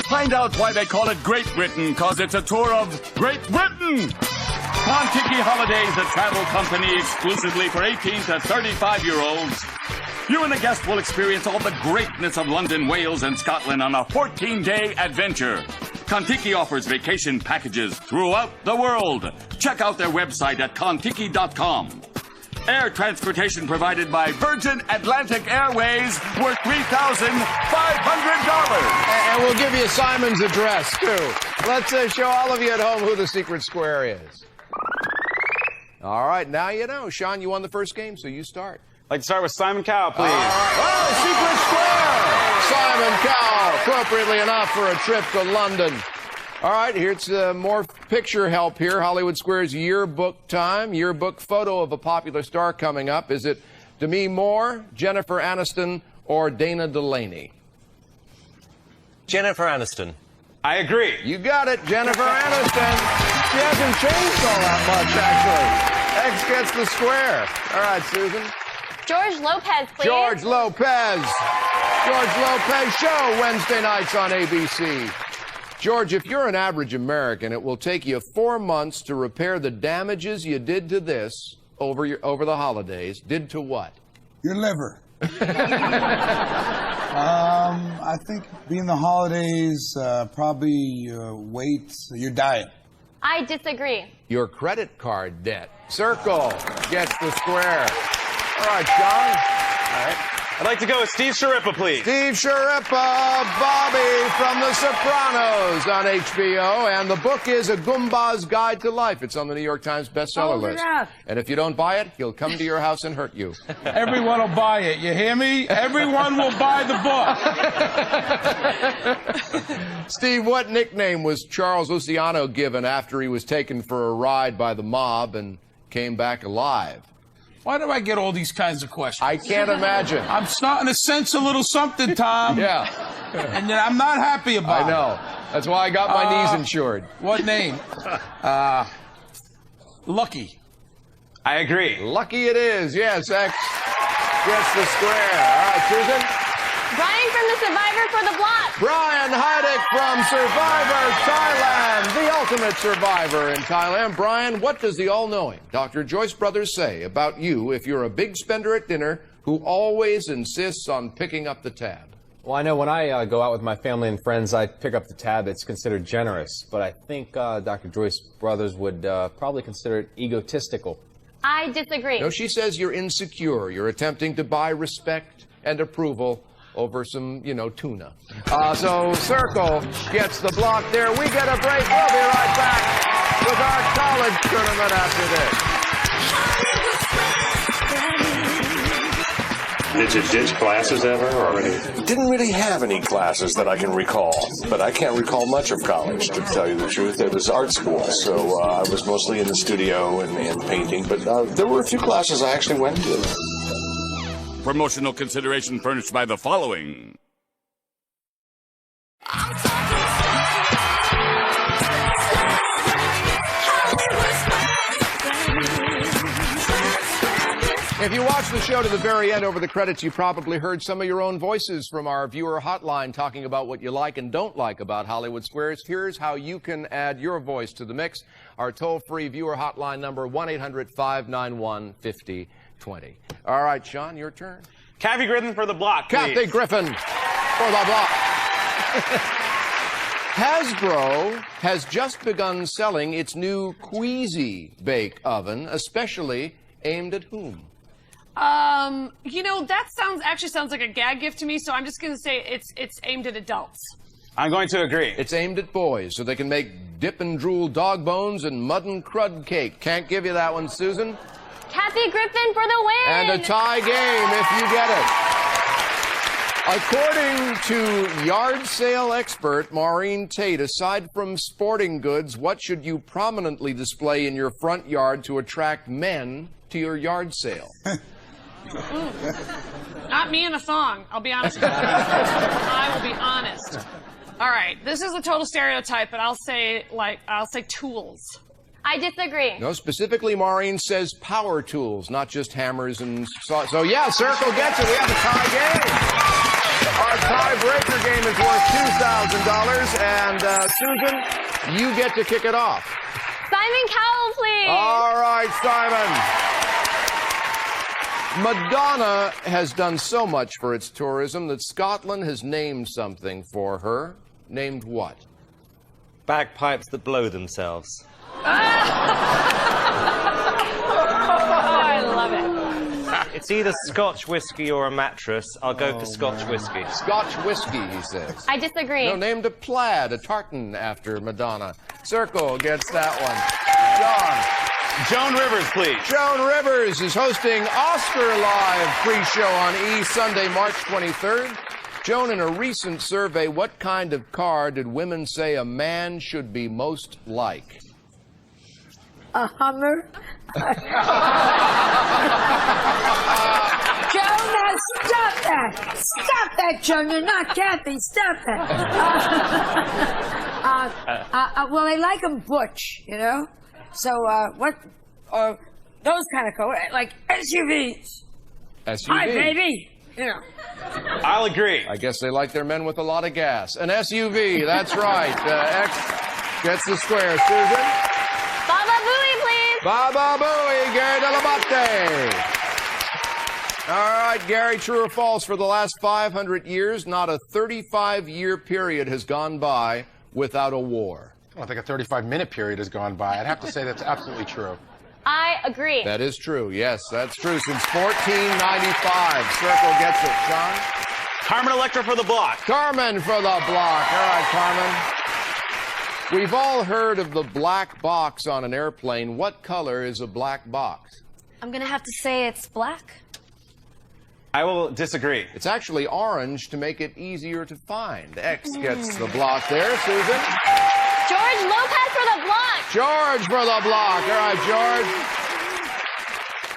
S12: Find out why they call it Great Britain, cause it's a tour of Great Britain. Kon-Tiki Holidays, a travel company exclusively for 18 to 35-year-olds. You and a guest will experience all the greatness of London, Wales, and Scotland on a 14-day adventure. Kon-Tiki offers vacation packages throughout the world. Check out their website at kontiki.com. Air transportation provided by Virgin Atlantic Airways worth $3,500.
S13: And we'll give you Simon's address, too. Let's show all of you at home who the secret square is. All right, now you know. Sean, you won the first game, so you start.
S21: I'd like to start with Simon Cowell, please.
S13: Oh, secret square! Simon Cowell, appropriately enough for a trip to London. All right, here's more picture help here. Hollywood Squares yearbook time. Yearbook photo of a popular star coming up. Is it Demi Moore, Jennifer Aniston, or Dana Delaney?
S16: Jennifer Aniston.
S21: I agree.
S13: You got it, Jennifer Aniston. She hasn't changed all that much, actually. X gets the square. All right, Susan.
S15: George Lopez, please.
S13: George Lopez. George Lopez Show, Wednesday nights on ABC. George, if you're an average American, it will take you 4 months to repair the damages you did to this over the holidays. Did to what?
S1: Your liver. I think being the holidays, probably your weight, your diet.
S15: I disagree.
S13: Your credit card debt. Circle gets the square. All right, John.
S21: All right. I'd like to go with Steve Sharippa, please.
S13: Steve Sharippa, Bobby from The Sopranos on HBO. And the book is A Goomba's Guide to Life. It's on the New York Times bestseller list. And if you don't buy it, he'll come to your house and hurt you.
S20: Everyone will buy it. You hear me? Everyone will buy the book.
S13: Steve, what nickname was Charles Luciano given after he was taken for a ride by the mob and came back alive?
S20: Why do I get all these kinds of questions?
S13: I can't imagine.
S20: I'm starting to sense a little something, Tom.
S13: Yeah.
S20: And I'm not happy about it.
S13: I know. That's why I got my knees insured.
S20: What name? Lucky.
S21: I agree.
S13: Lucky it is. Yes, X gets the square. All right, Susan.
S15: Brian from The Survivor for the block.
S13: Brian Heidick from Survivor Thailand, the ultimate survivor in Thailand. Brian, what does the all-knowing Dr. Joyce Brothers say about you if you're a big spender at dinner who always insists on picking up the tab?
S2: Well, I know when I go out with my family and friends, I pick up the tab. It's considered generous. But I think Dr. Joyce Brothers would probably consider it egotistical.
S15: I disagree.
S13: No, she says you're insecure. You're attempting to buy respect and approval over some, tuna. So Circle gets the block there. We get a break. We'll be right back with our college tournament after
S22: this. Did you ditch classes ever? Or didn't really have any classes that I can recall, but I can't recall much of college, to tell you the truth. It was art school, so I was mostly in the studio and painting, but there were a few classes I actually went to.
S12: Promotional consideration furnished by the following.
S13: If you watch the show to the very end over the credits, you probably heard some of your own voices from our viewer hotline talking about what you like and don't like about Hollywood Squares. Here's how you can add your voice to the mix. Our toll-free viewer hotline number, 1-800-591-5020. All right, Sean, your turn.
S21: Kathy Griffin for the block, please.
S13: Kathy Griffin for the block. Hasbro has just begun selling its new Queasy bake oven, especially aimed at whom?
S19: That sounds like a gag gift to me, so I'm just going to say it's aimed at adults.
S21: I'm going to agree.
S13: It's aimed at boys, so they can make dip and drool dog bones and mud and crud cake. Can't give you that one, Susan.
S15: Kathy Griffin for the win!
S13: And a tie game if you get it. According to yard sale expert Maureen Tate, aside from sporting goods, what should you prominently display in your front yard to attract men to your yard sale?
S19: Not me in a thong, I'll be honest with you. I will be honest. All right, this is a total stereotype, but I'll say tools.
S15: I disagree.
S13: No, specifically, Maureen says power tools, not just hammers and saws. So, yeah, Circle gets it. We have a tie game. Our tiebreaker game is worth $2,000. And, Susan, you get to kick it off.
S15: Simon Cowell, please.
S13: All right, Simon. Madonna has done so much for its tourism that Scotland has named something for her. Named what?
S16: Bagpipes that blow themselves.
S15: I love it.
S16: It's either Scotch whiskey or a mattress. I'll go for Scotch whiskey.
S13: Scotch whiskey, he says.
S15: I disagree.
S13: No, named a plaid, a tartan after Madonna. Circle gets that one.
S21: Joan Rivers, please.
S13: Joan Rivers is hosting Oscar Live pre-show on Sunday, March 23rd. Joan, in a recent survey, what kind of car did women say a man should be most like?
S3: A Hummer. Joan, stop that! Stop that, Joan! You're not Kathy. Stop that. Well, they like them butch, you know. So what? Or those kind of cars, like SUVs.
S13: SUV.
S3: Hi, baby. You know.
S21: I'll agree.
S13: I guess they like their men with a lot of gas. An SUV. That's right. X gets the square. Susan.
S15: Baba Booey, please.
S13: Baba Booey, Gary Delabate. All right, Gary, true or false? For the last 500 years, not a 35-year period has gone by without a war.
S18: I don't think a 35-minute period has gone by. I'd have to say that's absolutely true.
S15: I agree.
S13: That is true. Yes, that's true. Since 1495. Circle gets it. Sean?
S21: Carmen Electra for the block.
S13: Carmen for the block. All right, Carmen. We've all heard of the black box on an airplane. What color is a black box?
S14: I'm going to have to say it's black.
S21: I will disagree.
S13: It's actually orange to make it easier to find. X gets the block there. Susan?
S15: George Lopez for the block.
S13: George for the block. All right,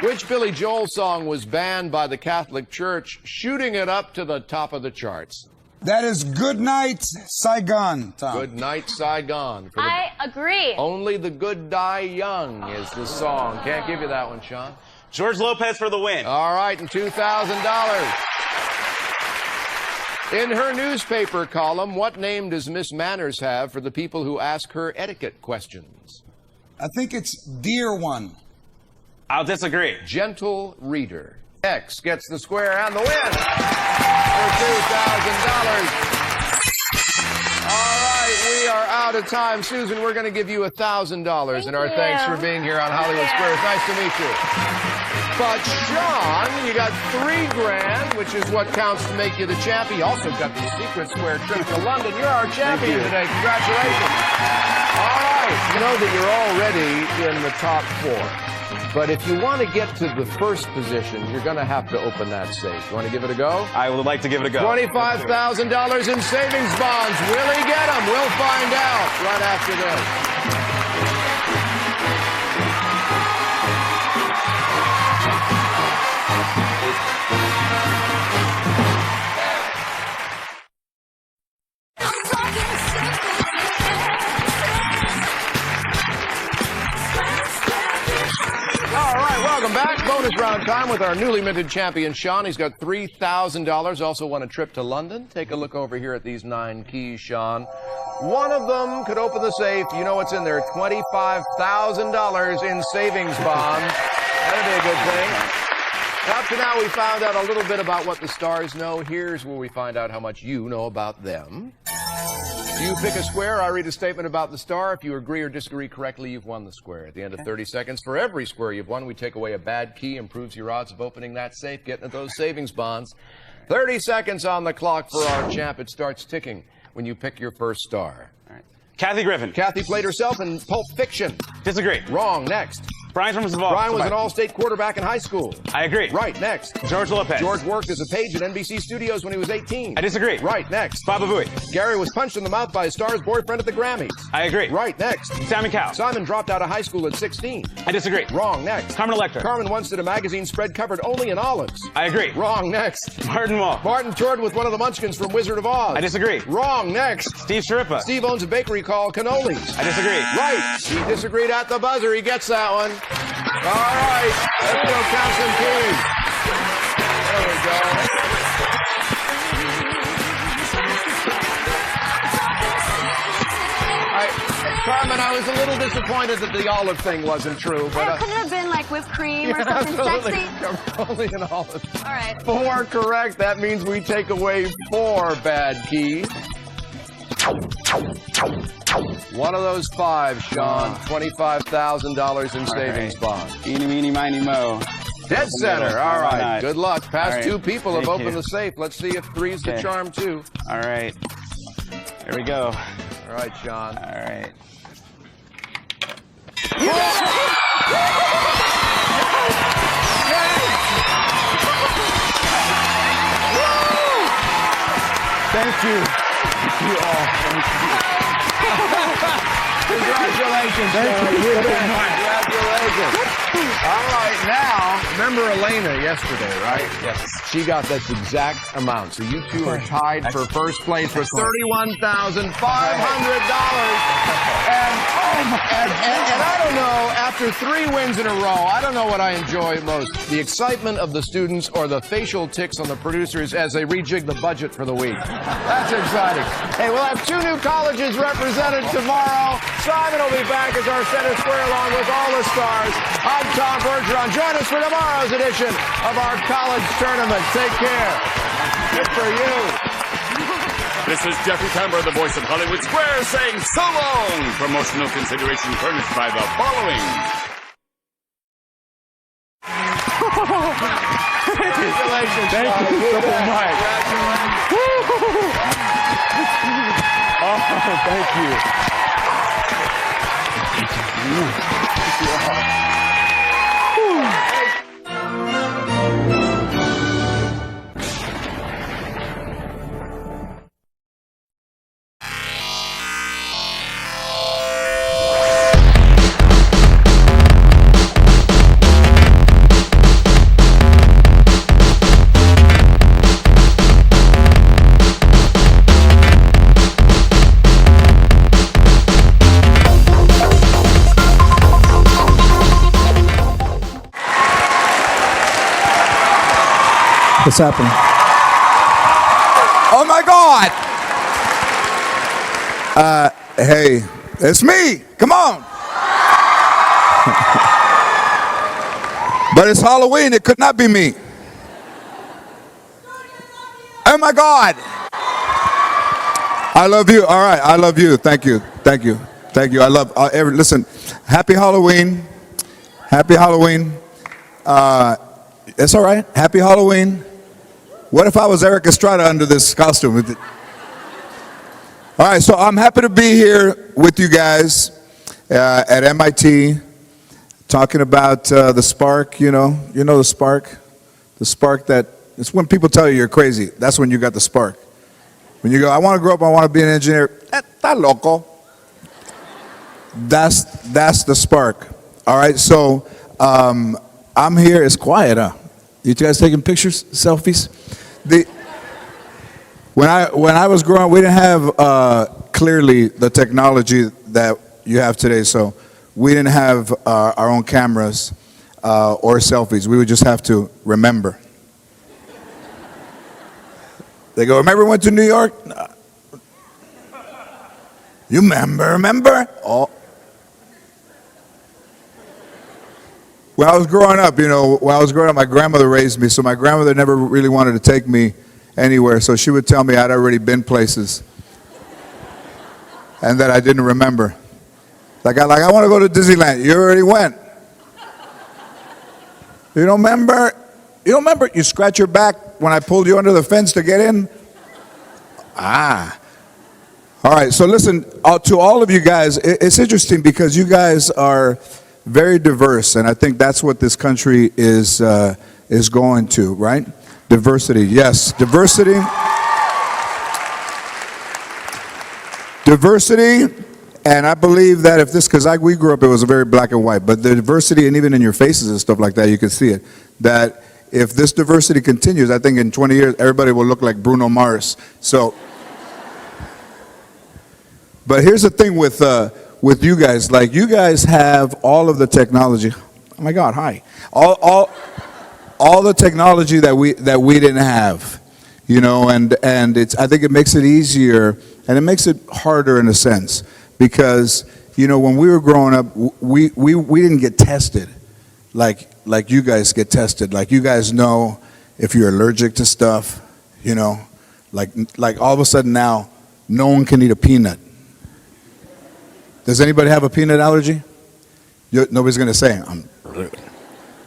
S13: George. Which Billy Joel song was banned by the Catholic Church, shooting it up to the top of the charts?
S1: That is Good Night, Saigon, Tom.
S13: Good Night, Saigon.
S15: I agree.
S13: Only the Good Die Young is the song. Can't give you that one, Sean.
S21: George Lopez for the win.
S13: All right, and $2,000. In her newspaper column, what name does Miss Manners have for the people who ask her etiquette questions?
S1: I think it's Dear One.
S21: I'll disagree.
S13: Gentle Reader. X gets the square and the win for $2,000. All right, we are out of time. Susan, we're going to give you $1,000 in our thanks for being here on Hollywood Squares. Nice to meet you. But Sean, you got $3,000, which is what counts to make you the champion. You also got the secret square trip to London. You're our champion today. Congratulations. All right, you know that you're already in the top 4. But if you want to get to the first position, you're going to have to open that safe. You want to give it a go?
S21: I would like to give it a go.
S13: $25,000 in savings bonds. Will he get them? We'll find out right after this. Welcome back. Bonus round time with our newly minted champion, Sean. He's got $3,000. Also won a trip to London. Take a look over here at these 9 keys, Sean. One of them could open the safe. You know what's in there. $25,000 in savings bonds. That'd be a good thing. Up to now, we found out a little bit about what the stars know. Here's where we find out how much you know about them. You pick a square, I read a statement about the star. If you agree or disagree correctly, you've won the square. At the end of 30 seconds, for every square you've won, we take away a bad key, improves your odds of opening that safe, getting at those savings bonds. 30 seconds on the clock for our champ. It starts ticking when you pick your first star.
S21: All right. Kathy Griffin.
S13: Kathy played herself in Pulp Fiction.
S21: Disagree.
S13: Wrong. Next.
S21: Brian from Savannah.
S13: Brian was an all-state quarterback in high school.
S21: I agree.
S13: Right. Next.
S21: George Lopez.
S13: George worked as a page at NBC Studios when he was 18.
S21: I disagree.
S13: Right. Next.
S21: Baba Booey.
S13: Gary was punched in the mouth by his star's boyfriend at the Grammys.
S21: I agree.
S13: Right. Next.
S21: Simon Cowell.
S13: Simon dropped out of high school at 16.
S21: I disagree.
S13: Wrong. Next.
S21: Carmen Electra.
S13: Carmen once did a magazine spread covered only in olives.
S21: I agree.
S13: Wrong. Next.
S21: Martin Mull.
S13: Martin toured with one of the Munchkins from Wizard of Oz.
S21: I disagree.
S13: Wrong. Next.
S21: Steve Sharippa.
S13: Steve owns a bakery called Cannolis.
S21: I disagree.
S13: Right. He disagreed at the buzzer. He gets that one. All right. Let's go count some keys. There we go. Carmen, I was a little disappointed that the olive thing wasn't true, but
S14: Could it have been like whipped cream or something sexy?
S13: Only an olive.
S14: All right.
S13: 4 correct. That means we take away 4 bad keys. One of those 5, Sean. $25,000 in savings bonds.
S21: Eeny, meeny, miny, mo.
S13: Dead center. All right. Good luck. Past
S21: All right.
S13: 2 people have
S21: Thank
S13: opened
S21: you.
S13: the safe. Let's see if 3's the charm, too.
S21: All right. Here we go.
S13: All right, Sean.
S21: All right.
S13: Thank you. Thank you all. Thank you. Congratulations.
S1: Thank you.
S13: Congratulations. All right, now, remember Elena yesterday, right? Yes. She got this exact amount. So you two are tied for first place with $31,500. And I don't know, after 3 wins in a row, I don't know what I enjoy most. The excitement of the students or the facial tics on the producers as they rejig the budget for the week. That's exciting. Hey, we'll have 2 new colleges represented tomorrow. Simon will be back as our center square along with all the stars. I'm Tom Bergeron. Join us for tomorrow's edition of our college tournament. Take care. Good for you.
S12: This is Jeffrey Tambor, the voice of Hollywood Square, saying so long. Promotional consideration furnished by the following.
S13: Congratulations.
S12: Thank you so much.
S13: Oh, thank you.
S1: What's happening? Oh my God! Hey, it's me. Come on. But it's Halloween. It could not be me. Oh my God! I love you. All right, I love you. Thank you. Thank you. Thank you. I love. Listen. Happy Halloween. Happy Halloween. It's all right. Happy Halloween. What if I was Eric Estrada under this costume? All right, so I'm happy to be here with you guys at MIT, talking about the spark. You know the spark that it's when people tell you you're crazy. That's when you got the spark. When you go, I want to grow up, I want to be an engineer. Está loco. That's the spark. All right, so I'm here. It's quiet, huh? You guys taking pictures, selfies? When I was growing up, we didn't have clearly the technology that you have today. So we didn't have our own cameras or selfies. We would just have to remember. They go, remember we went to New York? You remember? Oh. When I was growing up, my grandmother raised me, so my grandmother never really wanted to take me anywhere, so she would tell me I'd already been places and that I didn't remember. Like I want to go to Disneyland. You already went. You don't remember? You don't remember? You scratch your back when I pulled you under the fence to get in? Ah. All right, so listen, to all of you guys, it's interesting because you guys are very diverse, and I think that's what this country is going to, right? Diversity, yes, diversity. Diversity, and I believe that if this, because we grew up, it was a very black and white, but the diversity, and even in your faces and stuff like that, you can see it, that if this diversity continues, I think in 20 years, everybody will look like Bruno Mars. So, but here's the thing with you guys, like you guys have all of the technology. Oh my God, hi. All the technology that we didn't have, and I think it makes it easier and it makes it harder in a sense because when we were growing up, we didn't get tested like you guys get tested. Like you guys know if you're allergic to stuff, like all of a sudden now no one can eat a peanut. Does anybody have a peanut allergy? Nobody's going to say,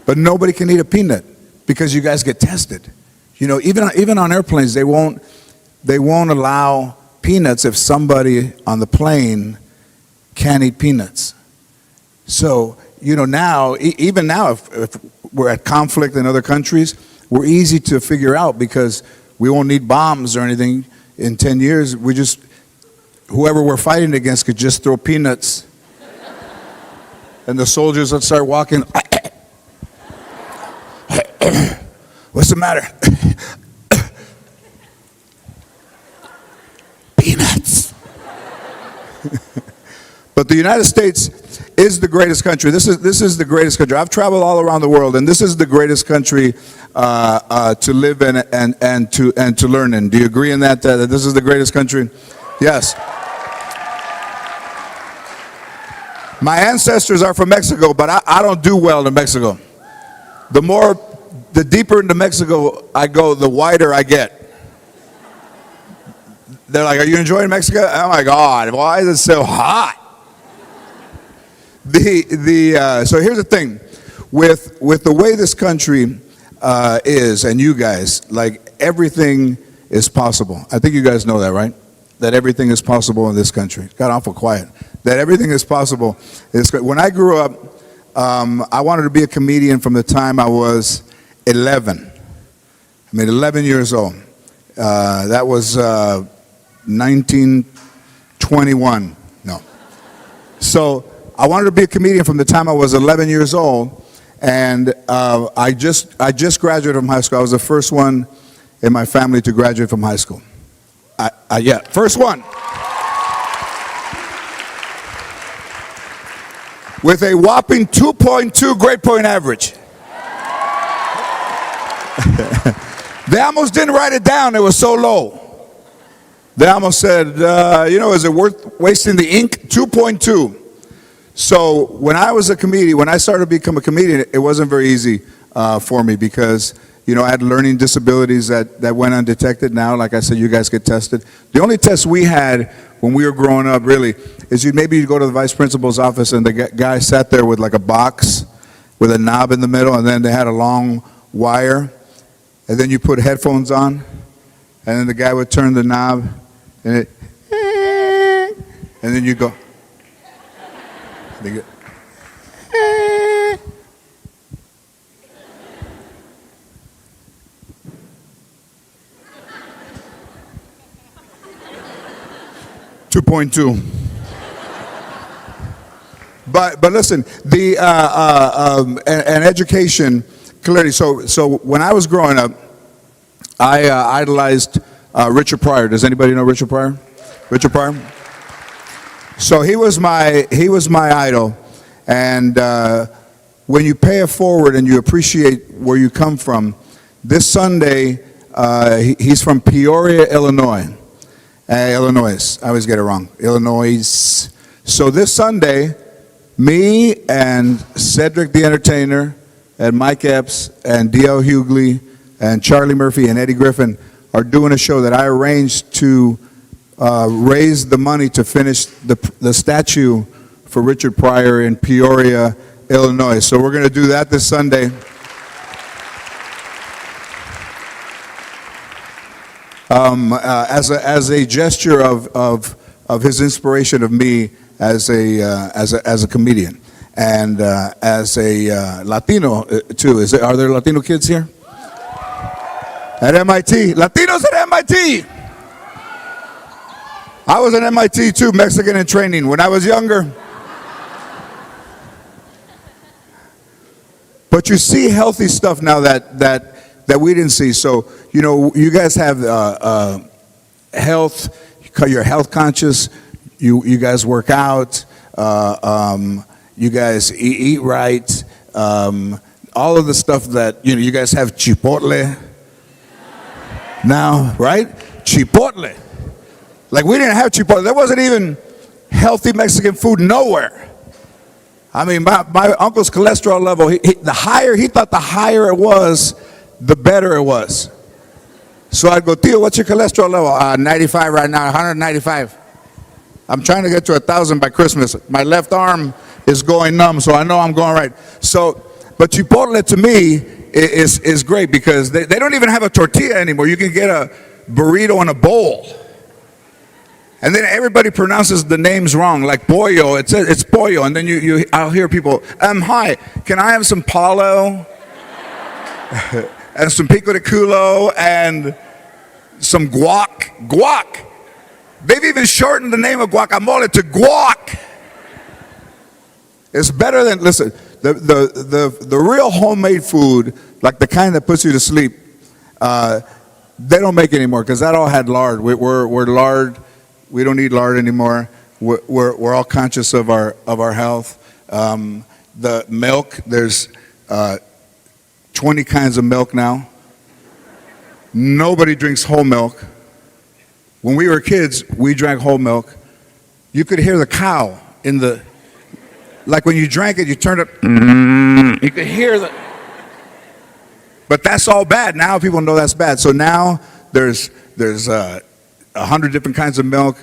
S1: but nobody can eat a peanut because you guys get tested. Even on airplanes, they won't allow peanuts if somebody on the plane can't eat peanuts. So, now, even now, if we're at conflict in other countries, we're easy to figure out because we won't need bombs or anything. in 10 years, whoever we're fighting against could just throw peanuts. And the soldiers would start walking. What's the matter? Peanuts. But the United States is the greatest country. This is the greatest country. I've traveled all around the world, and this is the greatest country to live in and to learn in. Do you agree in that this is the greatest country? Yes. My ancestors are from Mexico, but I don't do well in Mexico. The deeper into Mexico I go, the whiter I get. They're like, "Are you enjoying Mexico?" Oh my God, why is it so hot? So here's the thing, with the way this country is, and you guys, like, everything is possible. I think you guys know that, right? That everything is possible in this country. It got awful quiet. That everything is possible. When I grew up, I wanted to be a comedian from the time I was 11. 11 years old. That was 1921. No. So I wanted to be a comedian from the time I was 11 years old, and I just graduated from high school. I was the first one in my family to graduate from high school. Yeah, first one. With a whopping 2.2 grade point average. They almost didn't write it down, it was so low. They almost said, is it worth wasting the ink? 2.2. So when I was a comedian, when I started to become a comedian, it wasn't very easy for me because, I had learning disabilities that went undetected. Now, like I said, you guys get tested. The only test we had when we were growing up, really, is you'd go to the vice principal's office and the guy sat there with like a box with a knob in the middle, and then they had a long wire, and then you put headphones on, and then the guy would turn the knob, and then you go. They 2.2. But listen, and education clearly. So when I was growing up, I idolized Richard Pryor. Does anybody know Richard Pryor? Richard Pryor. So he was my idol, and when you pay it forward and you appreciate where you come from, this Sunday he's from Peoria, Illinois. Illinois. I always get it wrong. Illinois. So this Sunday, me and Cedric the Entertainer and Mike Epps and D.L. Hughley and Charlie Murphy and Eddie Griffin are doing a show that I arranged to raise the money to finish the statue for Richard Pryor in Peoria, Illinois. So we're going to do that this Sunday. As a gesture of his inspiration of me as a comedian and as a Latino too. Are there Latino kids here? At MIT, Latinos at MIT. I was at MIT too, Mexican in training when I was younger. But you see healthy stuff now that we didn't see. So, you guys have health, you're health conscious, you guys work out, you guys eat right, all of the stuff that, you guys have Chipotle now, right? Chipotle. Like, we didn't have Chipotle. There wasn't even healthy Mexican food nowhere. I mean, my uncle's cholesterol level, he thought the higher it was, the better it was. So I'd go, Tio, what's your cholesterol level? 95 right now, 195. I'm trying to get to 1,000 by Christmas. My left arm is going numb, so I know I'm going right. So, but Chipotle to me is great because they don't even have a tortilla anymore. You can get a burrito in a bowl. And then everybody pronounces the names wrong, like pollo. It's pollo, and then I'll hear people, hi, can I have some palo? And some pico de culo, and
S4: some guac. Guac. They've even shortened the name of guacamole to guac. It's better than, listen, the real homemade food, like the kind that puts you to sleep, they don't make anymore because that all had lard. We're lard. We don't need lard anymore. We're all conscious of our health. The milk, there's 20 kinds of milk now. Nobody drinks whole milk. When we were kids, we drank whole milk. You could hear the cow in the, like when you drank it, you turned it, you could hear the, but that's all bad. Now people know that's bad. So now there's 100 different kinds of milk,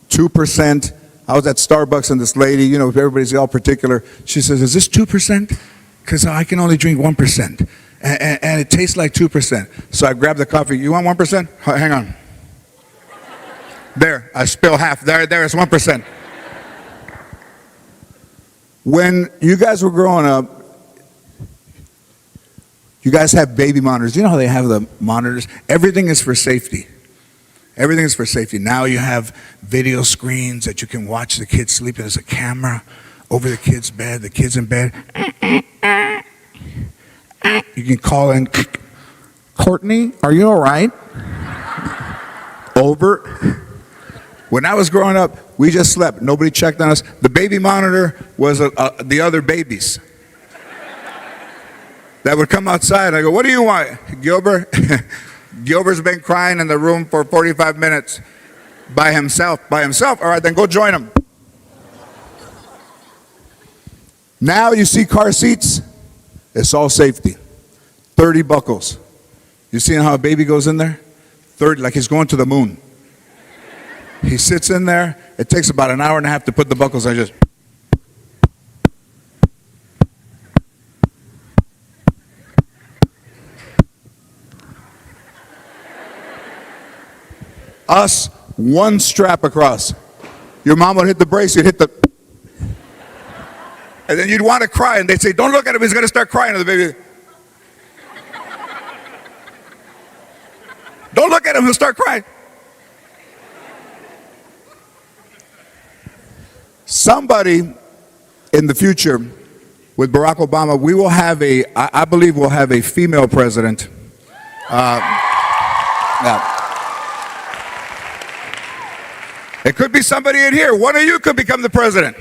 S4: 2%. I was at Starbucks and this lady, you know, everybody's all particular. She says, is this 2%? Because I can only drink 1%. And it tastes like 2%. So I grabbed the coffee. You want 1%? Hang on. There, I spill half. There it's 1%. When you guys were growing up, you guys have baby monitors. You know how they have the monitors? Everything is for safety. Everything is for safety. Now you have video screens that you can watch the kids sleep. There's a camera over the kid's bed. The kid's in bed. You can call in, Courtney, are you all right? Over. When I was growing up, we just slept. Nobody checked on us. The baby monitor was the other babies that would come outside. I go, what do you want, Gilbert? Gilbert's been crying in the room for 45 minutes by himself. By himself? All right, then go join him. Now you see car seats, it's all safety. 30 buckles. You see how a baby goes in there? 30, like he's going to the moon. He sits in there. It takes about an hour and a half to put the buckles on. Just. Us, one strap across. Your mom would hit the brace, you'd hit the. And then you'd want to cry, and they'd say, don't look at him, he's going to start crying. And the baby. Don't look at him, he'll start crying. Somebody in the future with Barack Obama, we will have I believe we'll have a female president. Yeah. It could be somebody in here. One of you could become the president.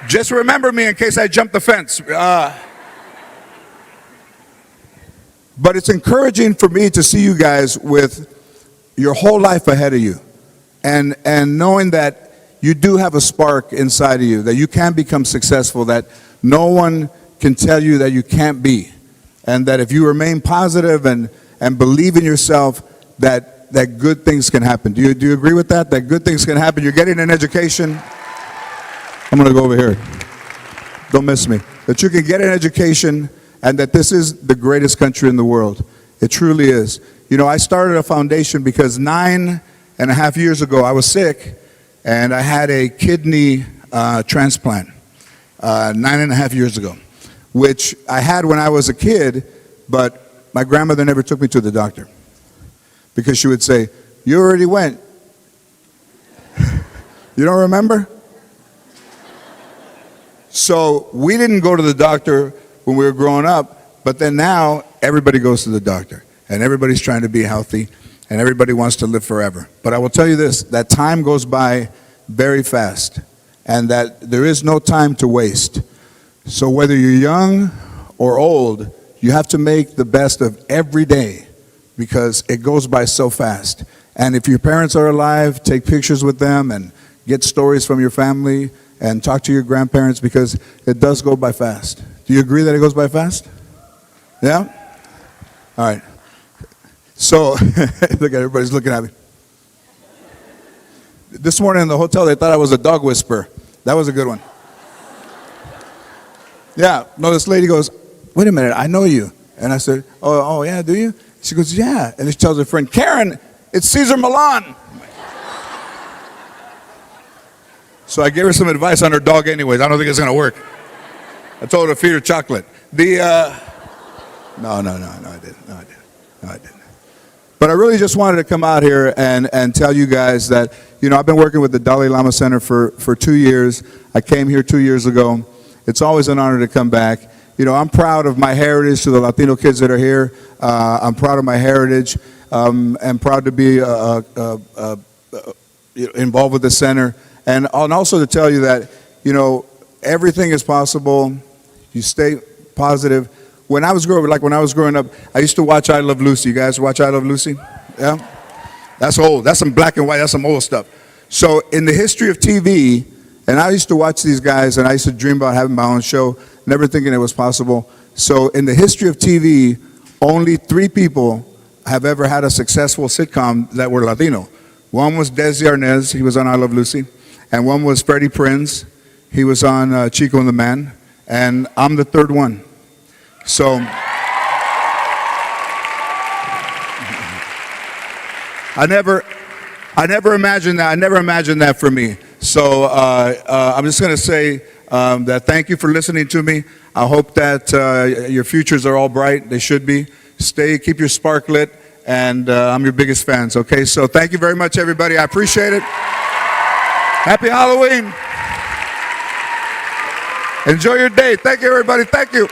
S4: Just remember me in case I jump the fence. But it's encouraging for me to see you guys with your whole life ahead of you. And knowing that you do have a spark inside of you, that you can become successful, that no one can tell you that you can't be. And that if you remain positive and believe in yourself, that good things can happen. Do you agree with that? That good things can happen? You're getting an education. I'm going to go over here. Don't miss me. That you can get an education and that this is the greatest country in the world. It truly is. You know, I started a foundation because 9.5 years ago, I was sick, and I had a kidney transplant 9.5 years ago, which I had when I was a kid, but my grandmother never took me to the doctor because she would say, you already went. You don't remember? So we didn't go to the doctor when we were growing up, but then now everybody goes to the doctor, and everybody's trying to be healthy. And everybody wants to live forever. But I will tell you this, that time goes by very fast, and that there is no time to waste. So whether you're young or old, you have to make the best of every day because it goes by so fast. And if your parents are alive, take pictures with them and get stories from your family and talk to your grandparents because it does go by fast. Do you agree that it goes by fast? Yeah? All right. So, look at everybody's looking at me. This morning in the hotel, they thought I was a dog whisperer. That was a good one. Yeah, no, this lady goes, wait a minute, I know you. And I said, oh yeah, do you? She goes, yeah. And she tells her friend, Karen, it's Cesar Millan. So I gave her some advice on her dog anyways. I don't think it's going to work. I told her to feed her chocolate. No, I didn't.
S5: But I really just wanted to come out here and tell you guys that, I've been working with the Dalai Lama Center for 2 years. I came here 2 years ago. It's always an honor to come back. I'm proud of my heritage to the Latino kids that are here. I'm proud of my heritage. I'm proud to be involved with the center. And also to tell you that, everything is possible. You stay positive. When I was growing up, I used to watch I Love Lucy. You guys watch I Love Lucy? Yeah? That's old. That's some black and white. That's some old stuff. So in the history of TV, and I used to watch these guys, and I used to dream about having my own show, never thinking it was possible. So in the history of TV, only 3 people have ever had a successful sitcom that were Latino. One was Desi Arnaz. He was on I Love Lucy. And one was Freddie Prinze. He was on Chico and the Man. And I'm the 3rd one. So I never imagined that. I never imagined that for me. So I'm just going to say that thank you for listening to me. I hope that your futures are all bright. They should be. Keep your spark lit, and I'm your biggest fans. Okay, so thank you very much, everybody. I appreciate it. Happy Halloween. Enjoy your day. Thank you, everybody. Thank you.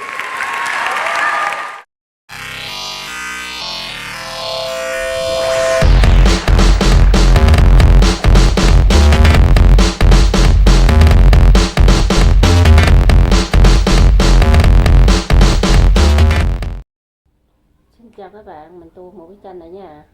S8: Chào các bạn, mình tu một cái kênh này nha.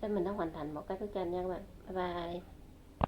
S8: Thế mình đã hoàn thành một cái bức tranh nha các bạn. Bye bye.